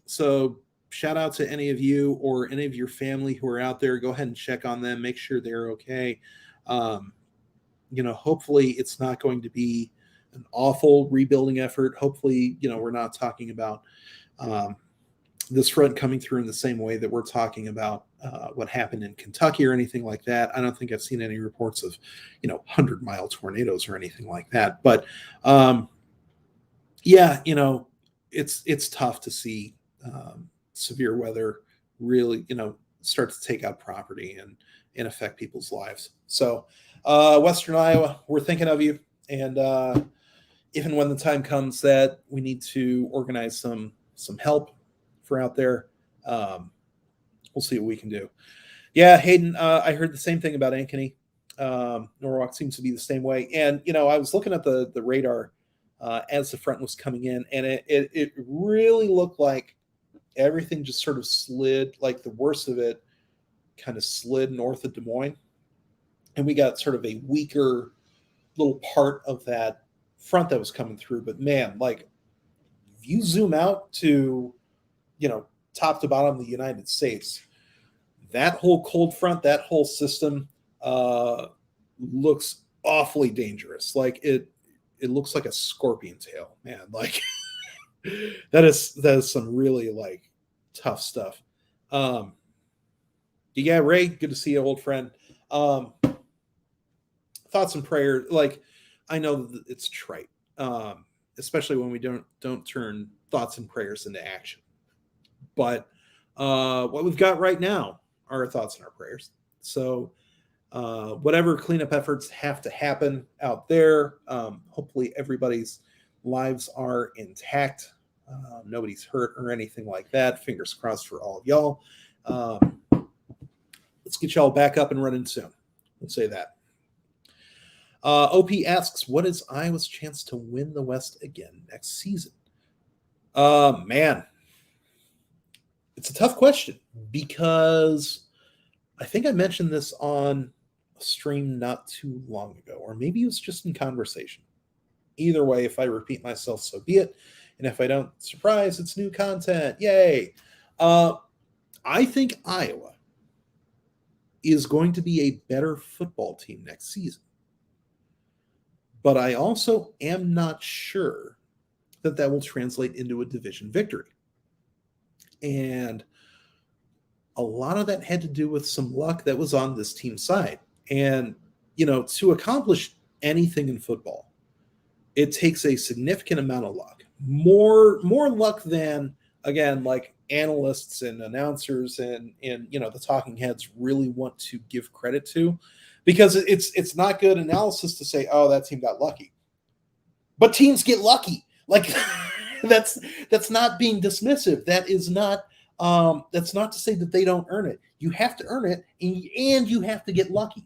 So shout out to any of you or any of your family who are out there. Go ahead and check on them, make sure they're okay. Hopefully it's not going to be an awful rebuilding effort. Hopefully, we're not talking about this front coming through in the same way that we're talking about what happened in Kentucky or anything like that. I don't think I've seen any reports of, 100-mile tornadoes or anything like that. But it's tough to see severe weather really, start to take out property and affect people's lives. So Western Iowa, we're thinking of you. And if and when the time comes that we need to organize some help for out there, we'll see what we can do. Yeah, Hayden, I heard the same thing about Ankeny. Norwalk seems to be the same way. And, I was looking at the radar as the front was coming in, and it really looked like everything just sort of slid, like the worst of it kind of slid north of Des Moines. And we got sort of a weaker little part of that front that was coming through. But man, like if you zoom out to, top to bottom of the United States, that whole cold front, that whole system looks awfully dangerous. Like it looks like a scorpion tail, man. Like that is some really like tough stuff. Yeah, Ray, good to see you, old friend. Thoughts and prayers. Like, I know that it's trite, especially when we don't turn thoughts and prayers into action. But what we've got right now are our thoughts and our prayers. So whatever cleanup efforts have to happen out there, hopefully everybody's lives are intact. Nobody's hurt or anything like that. Fingers crossed for all of y'all. Let's get y'all back up and running soon. Let's say that. OP asks, what is Iowa's chance to win the West again next season? Man, it's a tough question because I think I mentioned this on a stream not too long ago, or maybe it was just in conversation. Either way, if I repeat myself, so be it. And if I don't, surprise, it's new content. Yay. I think Iowa is going to be a better football team next season. But I also am not sure that will translate into a division victory. And a lot of that had to do with some luck that was on this team's side. And, to accomplish anything in football, it takes a significant amount of luck. More luck than, again, like analysts and announcers and the talking heads really want to give credit to. Because it's not good analysis to say, oh, that team got lucky. But teams get lucky. Like that's not being dismissive. That is not that's not to say that they don't earn it. You have to earn it, and you have to get lucky.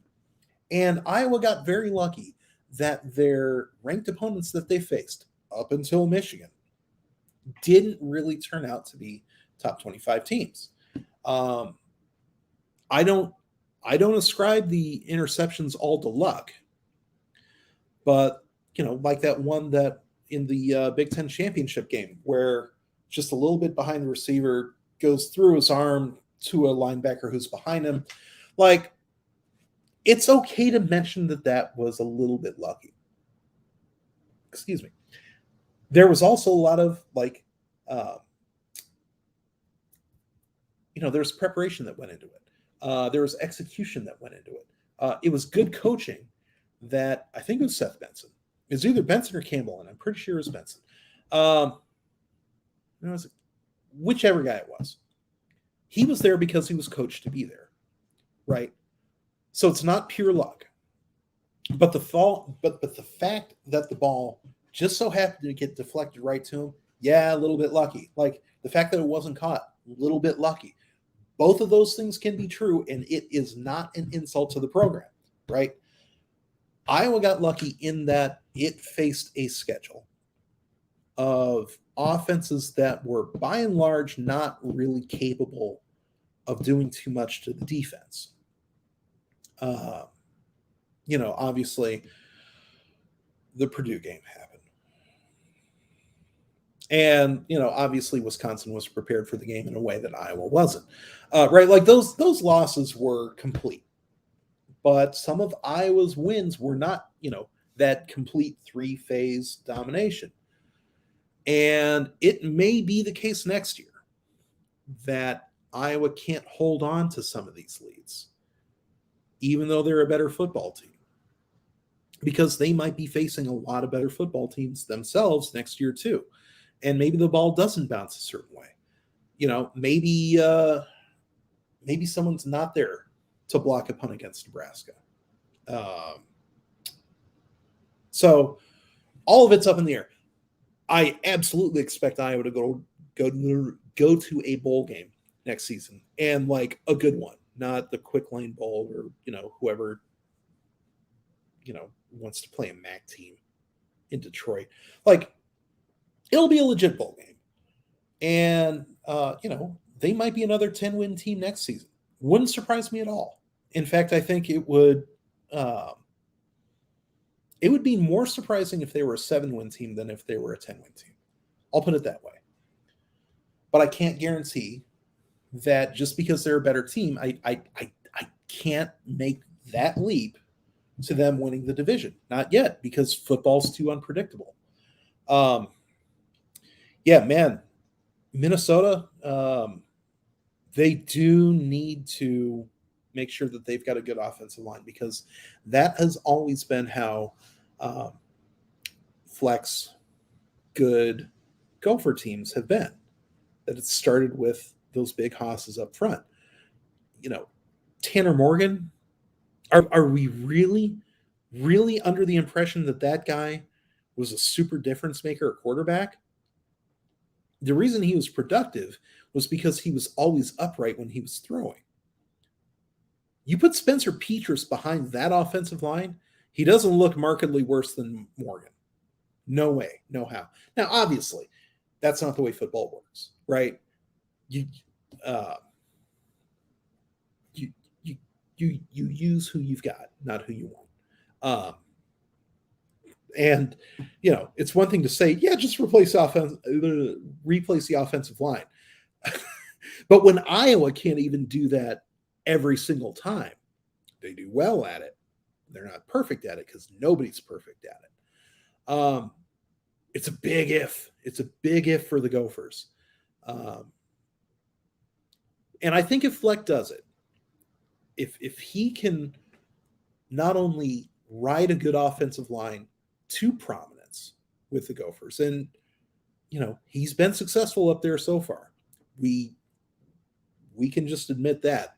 And Iowa got very lucky that their ranked opponents that they faced up until Michigan didn't really turn out to be top 25 teams. I don't ascribe the interceptions all to luck, but like that one that in the Big Ten championship game where just a little bit behind the receiver goes through his arm to a linebacker who's behind him. Like, it's okay to mention that was a little bit lucky. Excuse me. There was also a lot of there's preparation that went into it. There was execution that went into it. It was good coaching that I think it was Seth Benson. It was either Benson or Campbell, and I'm pretty sure it was Benson. Whichever guy it was. He was there because he was coached to be there, right? So it's not pure luck. But the fact that the ball just so happened to get deflected right to him, yeah, a little bit lucky. Like the fact that it wasn't caught, a little bit lucky. Both of those things can be true, and it is not an insult to the program, right? Iowa got lucky in that it faced a schedule of offenses that were by and large not really capable of doing too much to the defense. Obviously, the Purdue game happened. And, obviously Wisconsin was prepared for the game in a way that Iowa wasn't. Right? Like those losses were complete. But some of Iowa's wins were not, that complete three-phase domination. And it may be the case next year that Iowa can't hold on to some of these leads, even though they're a better football team, because they might be facing a lot of better football teams themselves next year too. And maybe the ball doesn't bounce a certain way. Maybe someone's not there to block a punt against Nebraska. So all of it's up in the air. I absolutely expect Iowa to go to a bowl game next season, and like a good one, not the Quick Lane Bowl or whoever wants to play a MAC team in Detroit. Like, it'll be a legit bowl game, and they might be another 10-win team next season. Wouldn't surprise me at all. In fact, I think it would be more surprising if they were a 7-win team than if they were a 10-win team. I'll put it that way. But I can't guarantee that just because they're a better team, I can't make that leap to them winning the division. Not yet, because football's too unpredictable. Minnesota, they do need to make sure that they've got a good offensive line, because that has always been how flex good Gopher teams have been. That it started with those big hosses up front. Tanner Morgan, are we really, really under the impression that guy was a super difference maker at quarterback? The reason he was productive was because he was always upright when he was throwing. You put Spencer Petras behind that offensive line, he doesn't look markedly worse than Morgan. No way, no how. Now, obviously, that's not the way football works, right? You use who you've got, not who you want. And it's one thing to say, yeah, just replace the offensive line. But when Iowa can't even do that every single time, they do well at it. They're not perfect at it, because nobody's perfect at it. It's a big if. It's a big if for the Gophers. And I think if Fleck does it, if he can not only ride a good offensive line to prominence with the Gophers, and he's been successful up there so far. We can just admit that.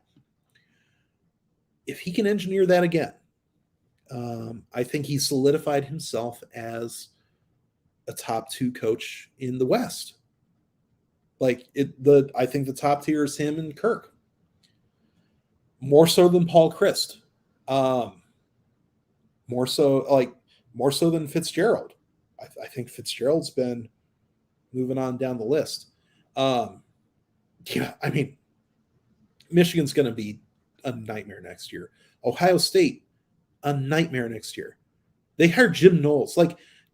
If he can engineer that again, I think he solidified himself as a top 2 coach in the West. I think the top tier is him and Kirk. More so than Paul Chryst. More so than Fitzgerald. I think Fitzgerald's been moving on down the list. Michigan's going to be a nightmare next year. Ohio State, a nightmare next year. They hired Jim Knowles.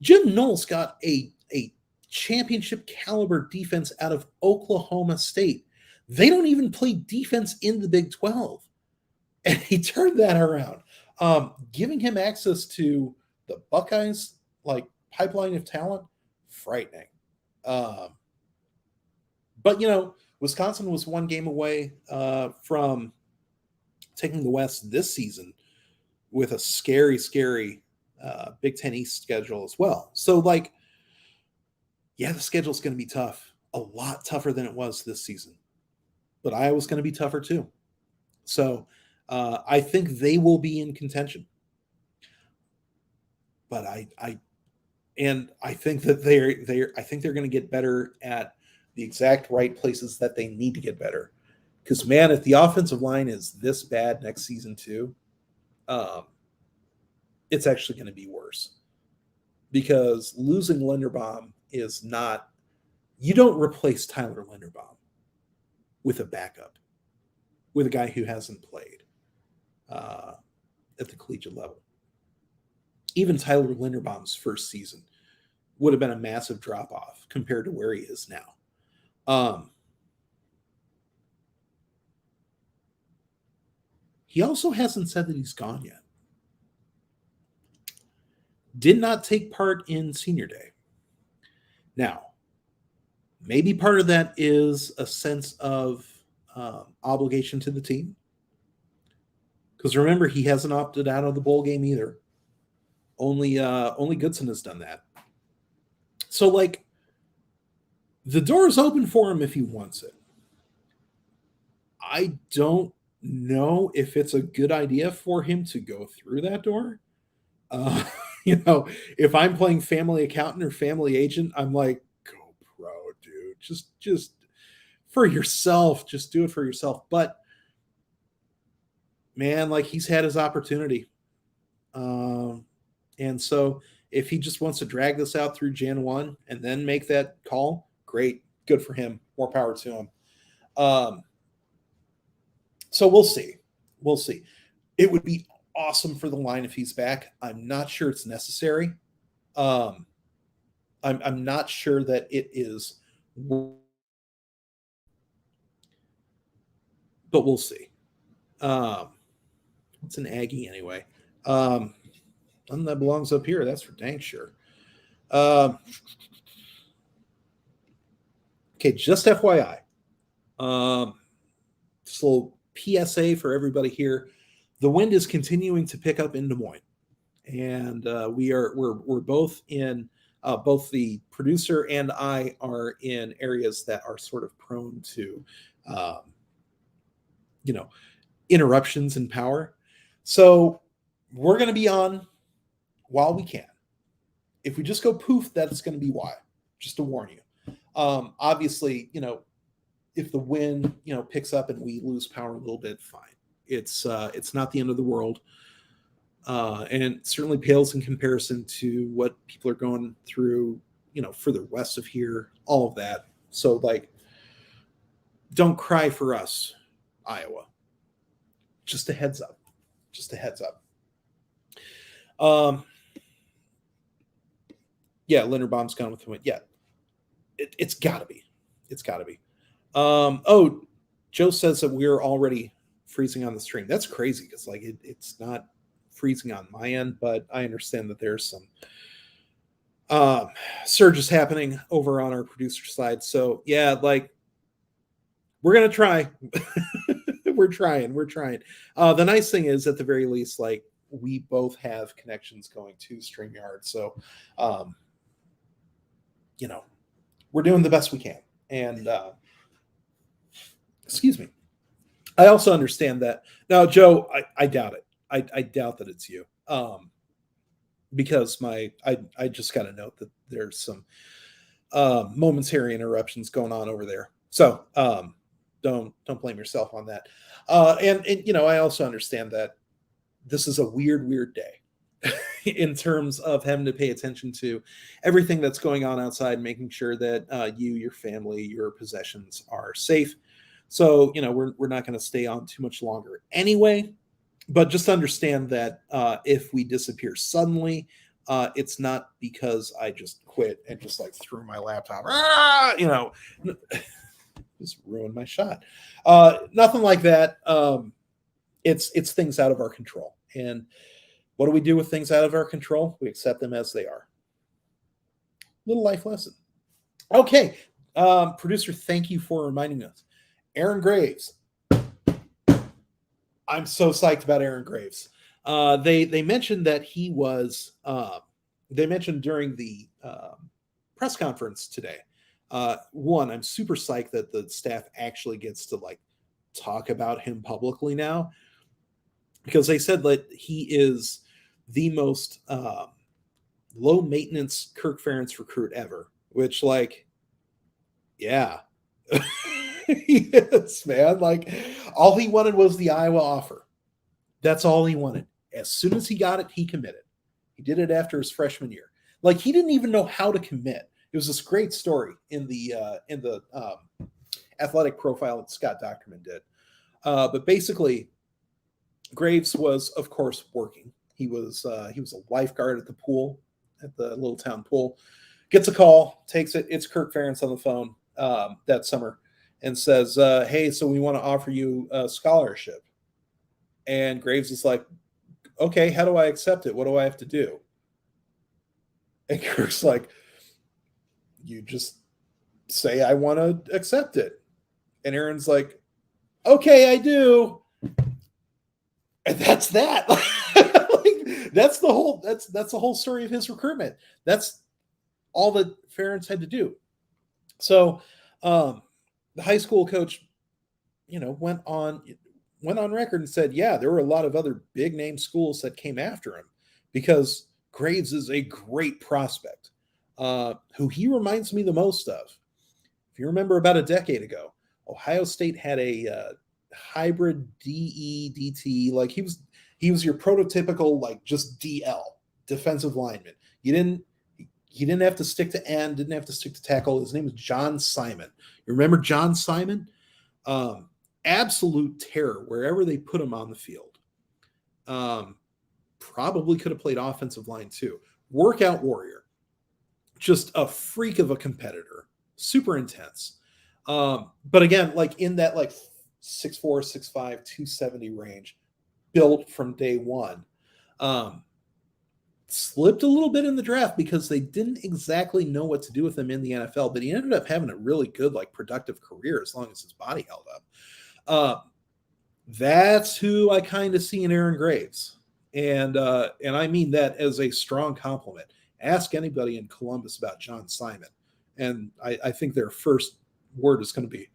Jim Knowles got a championship caliber defense out of Oklahoma State. They don't even play defense in the Big 12. And he turned that around. Giving him access to the Buckeyes, pipeline of talent, frightening. But Wisconsin was one game away from taking the West this season with a scary Big Ten East schedule as well. So, the schedule's going to be tough. A lot tougher than it was this season. But Iowa's going to be tougher too. So, I think they will be in contention. But I think that they're going to get better at the exact right places that they need to get better. Because, man, if the offensive line is this bad next season too, it's actually going to be worse. because losing Linderbaum is not, you don't replace Tyler Linderbaum with a backup, with a guy who hasn't played at the collegiate level. Even Tyler Linderbaum's first season would have been a massive drop-off compared to where he is now. He also hasn't said that he's gone yet. Did not take part in senior day. Now, maybe part of that is a sense of obligation to the team. Because remember, he hasn't opted out of the bowl game either. Only Goodson has done that. So, like, the door is open for him if he wants it. I don't know if it's a good idea for him to go through that door. If I'm playing family accountant or family agent, I'm like, go pro, dude. Just for yourself. Just do it for yourself. But man, like, he's had his opportunity. And so if he just wants to drag this out through Jan 1 and then make that call, great. Good for him. More power to him. So we'll see. We'll see. It would be awesome for the line if he's back. I'm not sure it's necessary. I'm not sure that it is, but we'll see. It's an Aggie anyway. None that belongs up here. That's for dang sure. Okay, just FYI. Just a little PSA for everybody here. The wind is continuing to pick up in Des Moines, and we're both in both the producer and I are in areas that are sort of prone to interruptions in power. So we're going to be on while we can. If we just go poof, that's going to be why. Just to warn you. Obviously, if the wind picks up and we lose power a little bit, fine. It's not the end of the world, and it certainly pales in comparison to what people are going through, further west of here, all of that. So, like, don't cry for us, Iowa. Just a heads up. Just a heads up. Yeah, Linderbaum's gone with the wind. Yeah, it's got to be. It's got to be. Joe says that we're already freezing on the stream. That's crazy because it's not freezing on my end, but I understand that there's some surges happening over on our producer side. So yeah, we're gonna try. We're trying. The nice thing is, at the very least, we both have connections going to StreamYard. So we're doing the best we can. And excuse me. I also understand that. Now, Joe, I doubt it. I doubt that it's you. Because I just got to note that there's some momentary interruptions going on over there. So don't blame yourself on that. And I also understand that this is a weird day in terms of having to pay attention to everything that's going on outside, making sure that you, your family, your possessions are safe. So, we're not going to stay on too much longer anyway, but just understand that if we disappear suddenly, it's not because I just quit and just threw my laptop, just ruined my shot. Nothing like that. It's things out of our control. And what do we do with things out of our control? We accept them as they are. Little life lesson. Okay. Producer, thank you for reminding us. Aaron Graves. I'm so psyched about Aaron Graves. They mentioned that he was. They mentioned during the press conference today. One, I'm super psyched that the staff actually gets to talk about him publicly now, because they said that he is the most low maintenance Kirk Ferentz recruit ever. Which, yeah. Yes, man. All he wanted was the Iowa offer. That's all he wanted. As soon as he got it, he committed. He did it after his freshman year. Like he didn't even know how to commit. It was this great story in the athletic profile that Scott Docterman did. But basically, Graves was, of course, working. He was a lifeguard at the pool, at the little town pool. Gets a call, takes it. It's Kirk Ferentz on the phone that summer, and says, "Hey, so we want to offer you a scholarship." And Graves is like, "Okay, how do I accept it? What do I have to do?" And Kirk's like, "You just say I want to accept it." And Aaron's like, "Okay, I do." And that's that. Like, that's the whole story of his recruitment. That's all that Ferentz had to do. So the high school coach, went on record and said, yeah, there were a lot of other big name schools that came after him because Graves is a great prospect, who he reminds me the most of. If you remember about a decade ago, Ohio State had a hybrid DE/DT. Like he was your prototypical like just DL defensive lineman. He didn't have to stick to end, didn't have to stick to tackle. His name was John Simon. You remember John Simon? Absolute terror wherever they put him on the field. Probably could have played offensive line too. Workout warrior. Just a freak of a competitor. Super intense. But again, like in that like 6'4", 6'5", 270 range, built from day one. Slipped a little bit in the draft because they didn't exactly know what to do with him in the NFL, but he ended up having a really good, like productive career as long as his body held up. That's who I kind of see in Aaron Graves. And I mean that as a strong compliment. Ask anybody in Columbus about John Simon. And I think their first word is going to be,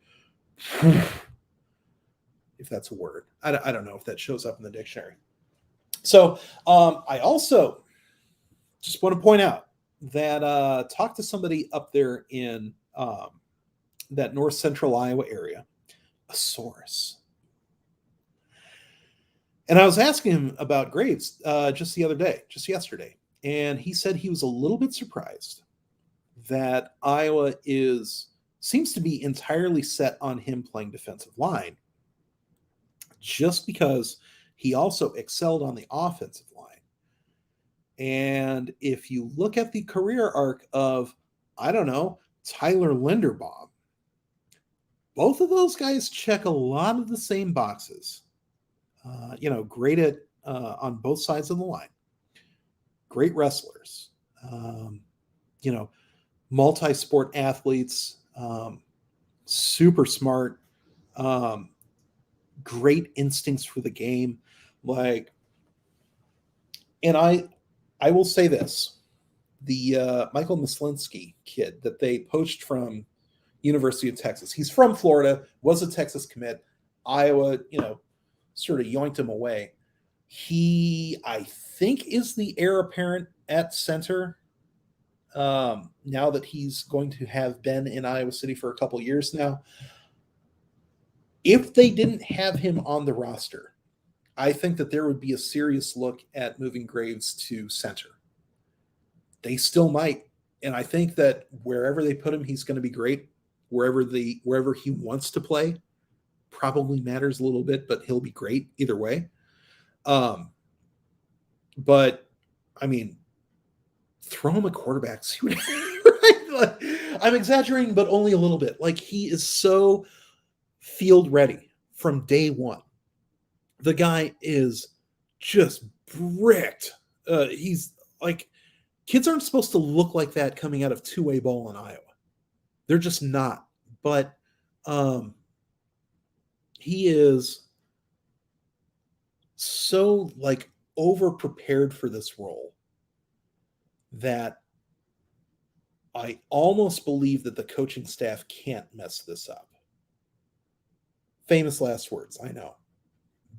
if that's a word. I don't know if that shows up in the dictionary. So I also just want to point out that talk to somebody up there in that north central Iowa area, a source. And I was asking him about Graves just yesterday. And he said he was a little bit surprised that Iowa seems to be entirely set on him playing defensive line, just because he also excelled on the offensive line. And if you look at the career arc of, I don't know, Tyler Linderbaum, both of those guys check a lot of the same boxes. Great at on both sides of the line. Great wrestlers. Multi-sport athletes. Super smart. Great instincts for the game. And I will say this, the Michael Myslinski kid that they poached from University of Texas, he's from Florida, was a Texas commit. Iowa, sort of yoinked him away. He, I think, is the heir apparent at center now that he's going to have been in Iowa City for a couple years now. If they didn't have him on the roster, I think that there would be a serious look at moving Graves to center. They still might. And I think that wherever they put him, he's going to be great. Wherever he wants to play probably matters a little bit, but he'll be great either way. But I mean, throw him a quarterback. See what right? Like, I'm exaggerating, but only a little bit. Like, he is so field ready from day one. The guy is just bricked. He's like, kids aren't supposed to look like that coming out of two-way ball in Iowa. They're just not. But he is so like over prepared for this role that I almost believe that the coaching staff can't mess this up. Famous last words, I know.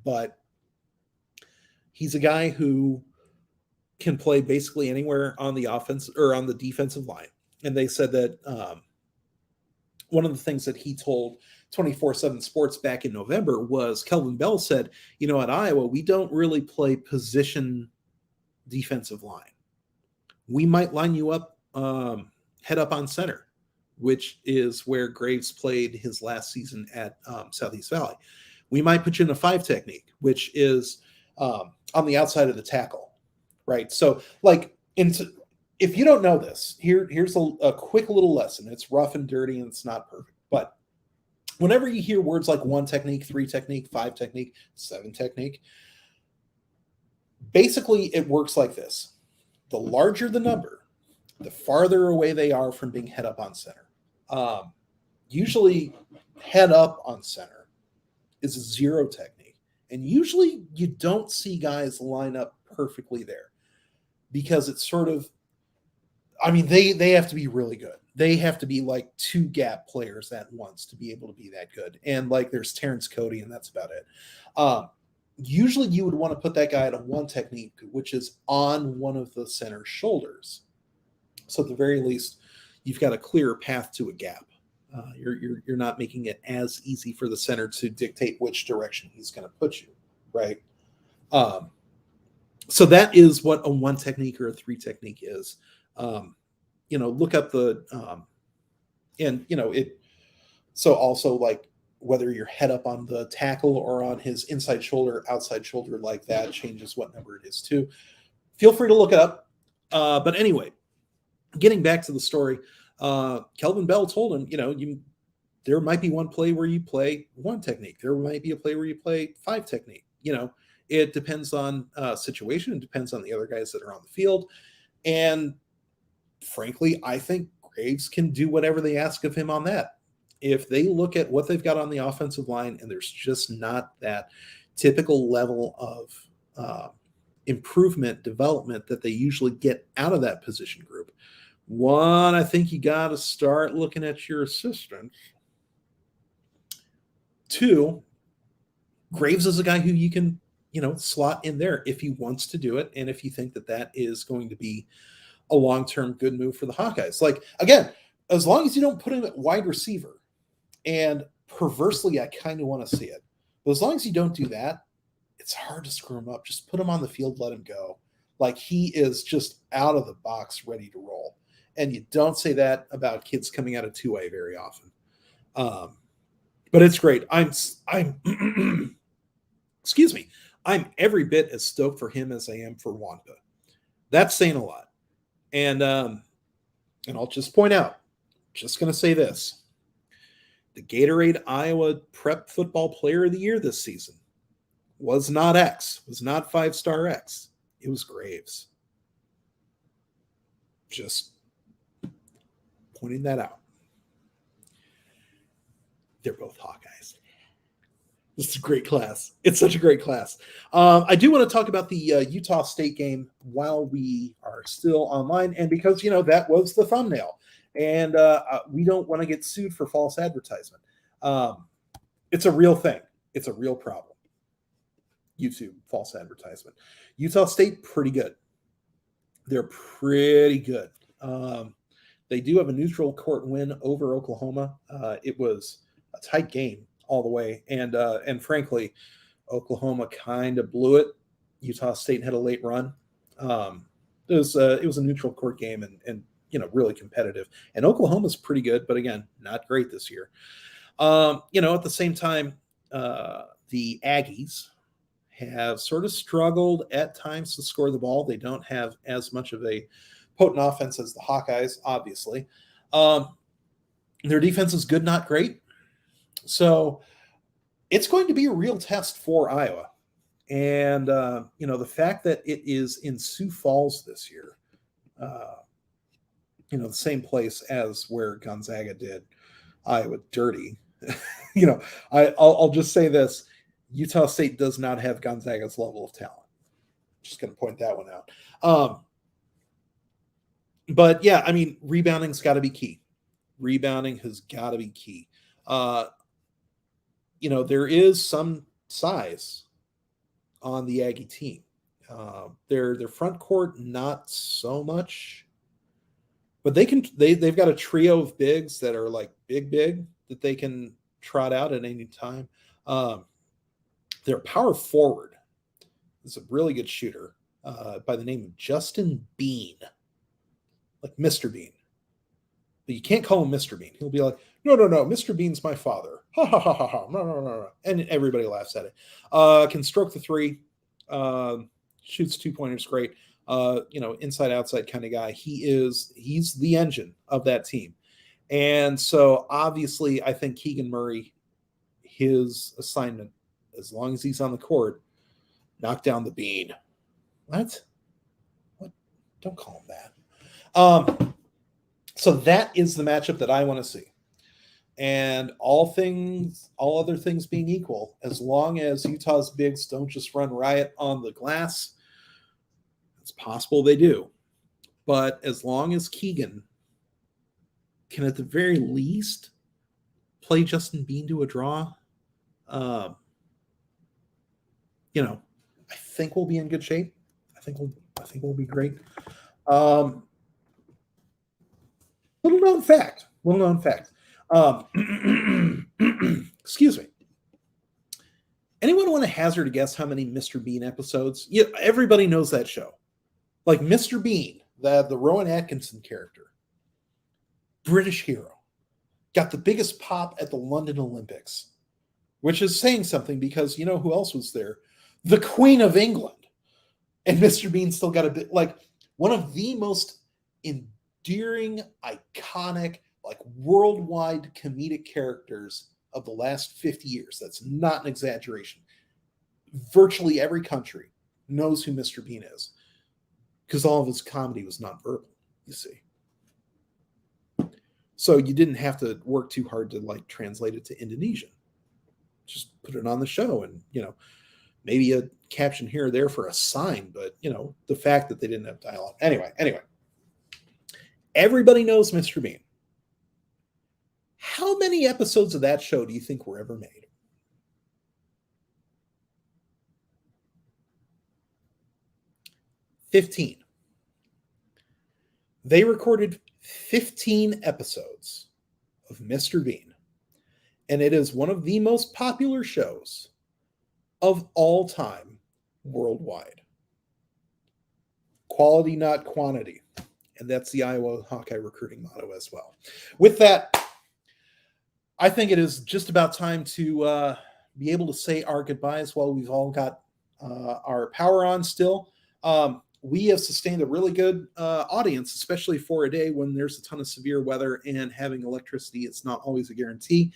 But he's a guy who can play basically anywhere on the offense or on the defensive line. And they said that one of the things that he told 24/7 Sports back in November was Kelvin Bell said, at Iowa, we don't really play position defensive line. we might line you up head up on center, which is where Graves played his last season at Southeast Valley. We might put you in a 5 technique, which is on the outside of the tackle, right? So, like, if you don't know this, here's a quick little lesson. It's rough and dirty, and it's not perfect. But whenever you hear words like 1 technique, 3 technique, 5 technique, 7 technique, basically it works like this. The larger the number, the farther away they are from being head up on center. Usually head up on center is a 0 technique. And usually you don't see guys line up perfectly there because it's sort of, I mean, they have to be really good. They have to be like 2 gap players at once to be able to be that good. And like there's Terrence Cody, and that's about it. Usually you would want to put that guy at a 1 technique, which is on one of the center shoulders. So at the very least, you've got a clearer path to a gap. You're not making it as easy for the center to dictate which direction he's going to put you, right? So that is what a 1 technique or a 3 technique is. Look up the it. So also, like, whether you're head up on the tackle or on his inside shoulder, outside shoulder, like that changes what number it is too. Feel free to look it up. But anyway, getting back to the story, Kelvin Bell told him, there might be one play where you play 1 technique. There might be a play where you play 5 technique. It depends on situation. It depends on the other guys that are on the field. And frankly, I think Graves can do whatever they ask of him on that. If they look at what they've got on the offensive line and there's just not that typical level of improvement, development that they usually get out of that position group, one, I think you got to start looking at your assistants. 2, Graves is a guy who you can, slot in there if he wants to do it. And if you think that that is going to be a long-term good move for the Hawkeyes. Like, again, as long as you don't put him at wide receiver, and perversely, I kind of want to see it. But as long as you don't do that, it's hard to screw him up. Just put him on the field, let him go. Like, he is just out of the box, ready to roll. And you don't say that about kids coming out of 2A very often. But it's great. I'm excuse me. I'm every bit as stoked for him as I am for Wanda. That's saying a lot. And I'll just point out, just going to say this. The Gatorade Iowa Prep Football Player of the Year this season was not X, was not 5-star X. It was Graves. Just pointing that out. They're both Hawkeyes. This is a great class. It's such a great class. I do want to talk about the Utah State game while we are still online. And because, that was the thumbnail. And we don't want to get sued for false advertisement. It's a real thing. It's a real problem. YouTube, false advertisement. Utah State, pretty good. They're pretty good. They do have a neutral court win over Oklahoma. It was a tight game all the way. And frankly, Oklahoma kind of blew it. Utah State had a late run. It was a neutral court game and really competitive. And Oklahoma's pretty good, but again, not great this year. At the same time, the Aggies have sort of struggled at times to score the ball. They don't have as much of a potent offense as the Hawkeyes, obviously. Their defense is good, not great. So it's going to be a real test for Iowa. And, the fact that it is in Sioux Falls this year, the same place as where Gonzaga did Iowa dirty. I'll just say this. Utah State does not have Gonzaga's level of talent. Just going to point that one out. But yeah, I mean, rebounding's got to be key. Rebounding has got to be key. There is some size on the Aggie team. Their front court, not so much. But they've got a trio of bigs that are like big that they can trot out at any time. Their power forward is a really good shooter by the name of Justin Bean. like Mr. Bean. But you can't call him Mr. Bean. He'll be like, no, Mr. Bean's my father. Ha ha ha ha ha. No. And everybody laughs at it. Can stroke the three. Shoots 2-pointers great. Inside outside kind of guy. He's the engine of that team. And so obviously I think Keegan Murray, his assignment, as long as he's on the court, knock down the bean. What? Don't call him that. So that is the matchup that I want to see. And all other things being equal, as long as Utah's bigs don't just run riot on the glass, it's possible they do. But as long as Keegan can at the very least play Justin Bean to a draw, I think we'll be in good shape. I think we'll be great. Little known fact. Excuse me. Anyone want to hazard a guess how many Mr. Bean episodes? Yeah, everybody knows that show. Like Mr. Bean, the Rowan Atkinson character, British hero, got the biggest pop at the London Olympics, which is saying something because you know who else was there? The Queen of England. And Mr. Bean still got a bit, like, one of the most endearing, iconic, like worldwide comedic characters of the last 50 years. That's not an exaggeration. Virtually every country knows who Mr. Bean is because all of his comedy was nonverbal, you see. So you didn't have to work too hard to like translate it to Indonesian. Just put it on the show and, maybe a caption here or there for a sign, but, the fact that they didn't have dialogue. Anyway, everybody knows Mr. Bean. How many episodes of that show do you think were ever made? 15. They recorded 15 episodes of Mr. Bean, and it is one of the most popular shows of all time worldwide. Quality, not quantity. And that's the Iowa Hawkeye recruiting motto as well. With that, I think it is just about time to be able to say our goodbyes while we've all got our power on still. We have sustained a really good audience, especially for a day when there's a ton of severe weather and having electricity. It's not always a guarantee.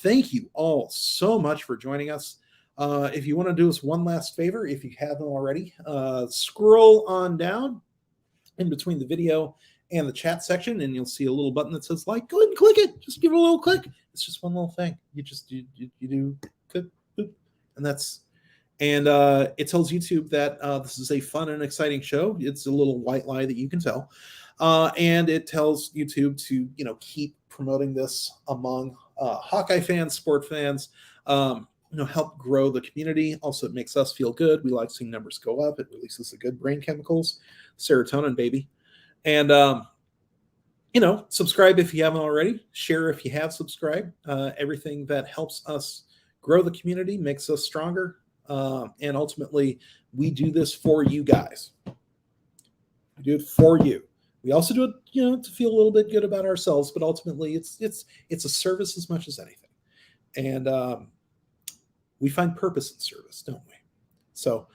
Thank you all so much for joining us. If you want to do us one last favor, if you haven't already, scroll on down in between the video and the chat section, and you'll see a little button that says like. Go ahead and click it. Just give it a little click. It's just one little thing. You do click, boop, and that's. And it tells YouTube that this is a fun and exciting show. It's a little white lie that you can tell, and it tells YouTube to keep promoting this among Hawkeye fans, sport fans. Help grow the community. Also, it makes us feel good. We like seeing numbers go up. It releases the good brain chemicals, serotonin, baby. And, subscribe if you haven't already. Share if you have subscribed. Everything that helps us grow the community makes us stronger. And ultimately, we do this for you guys. We do it for you. We also do it, to feel a little bit good about ourselves. But ultimately, it's a service as much as anything. And we find purpose in service, don't we? So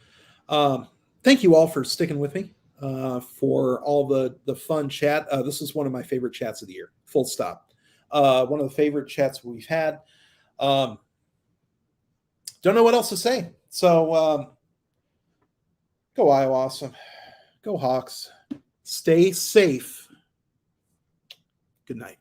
thank you all for sticking with me for all the fun chat. This is one of my favorite chats of the year, full stop. One of the favorite chats we've had. Don't know what else to say. So go Iowa Awesome. Go Hawks. Stay safe. Good night.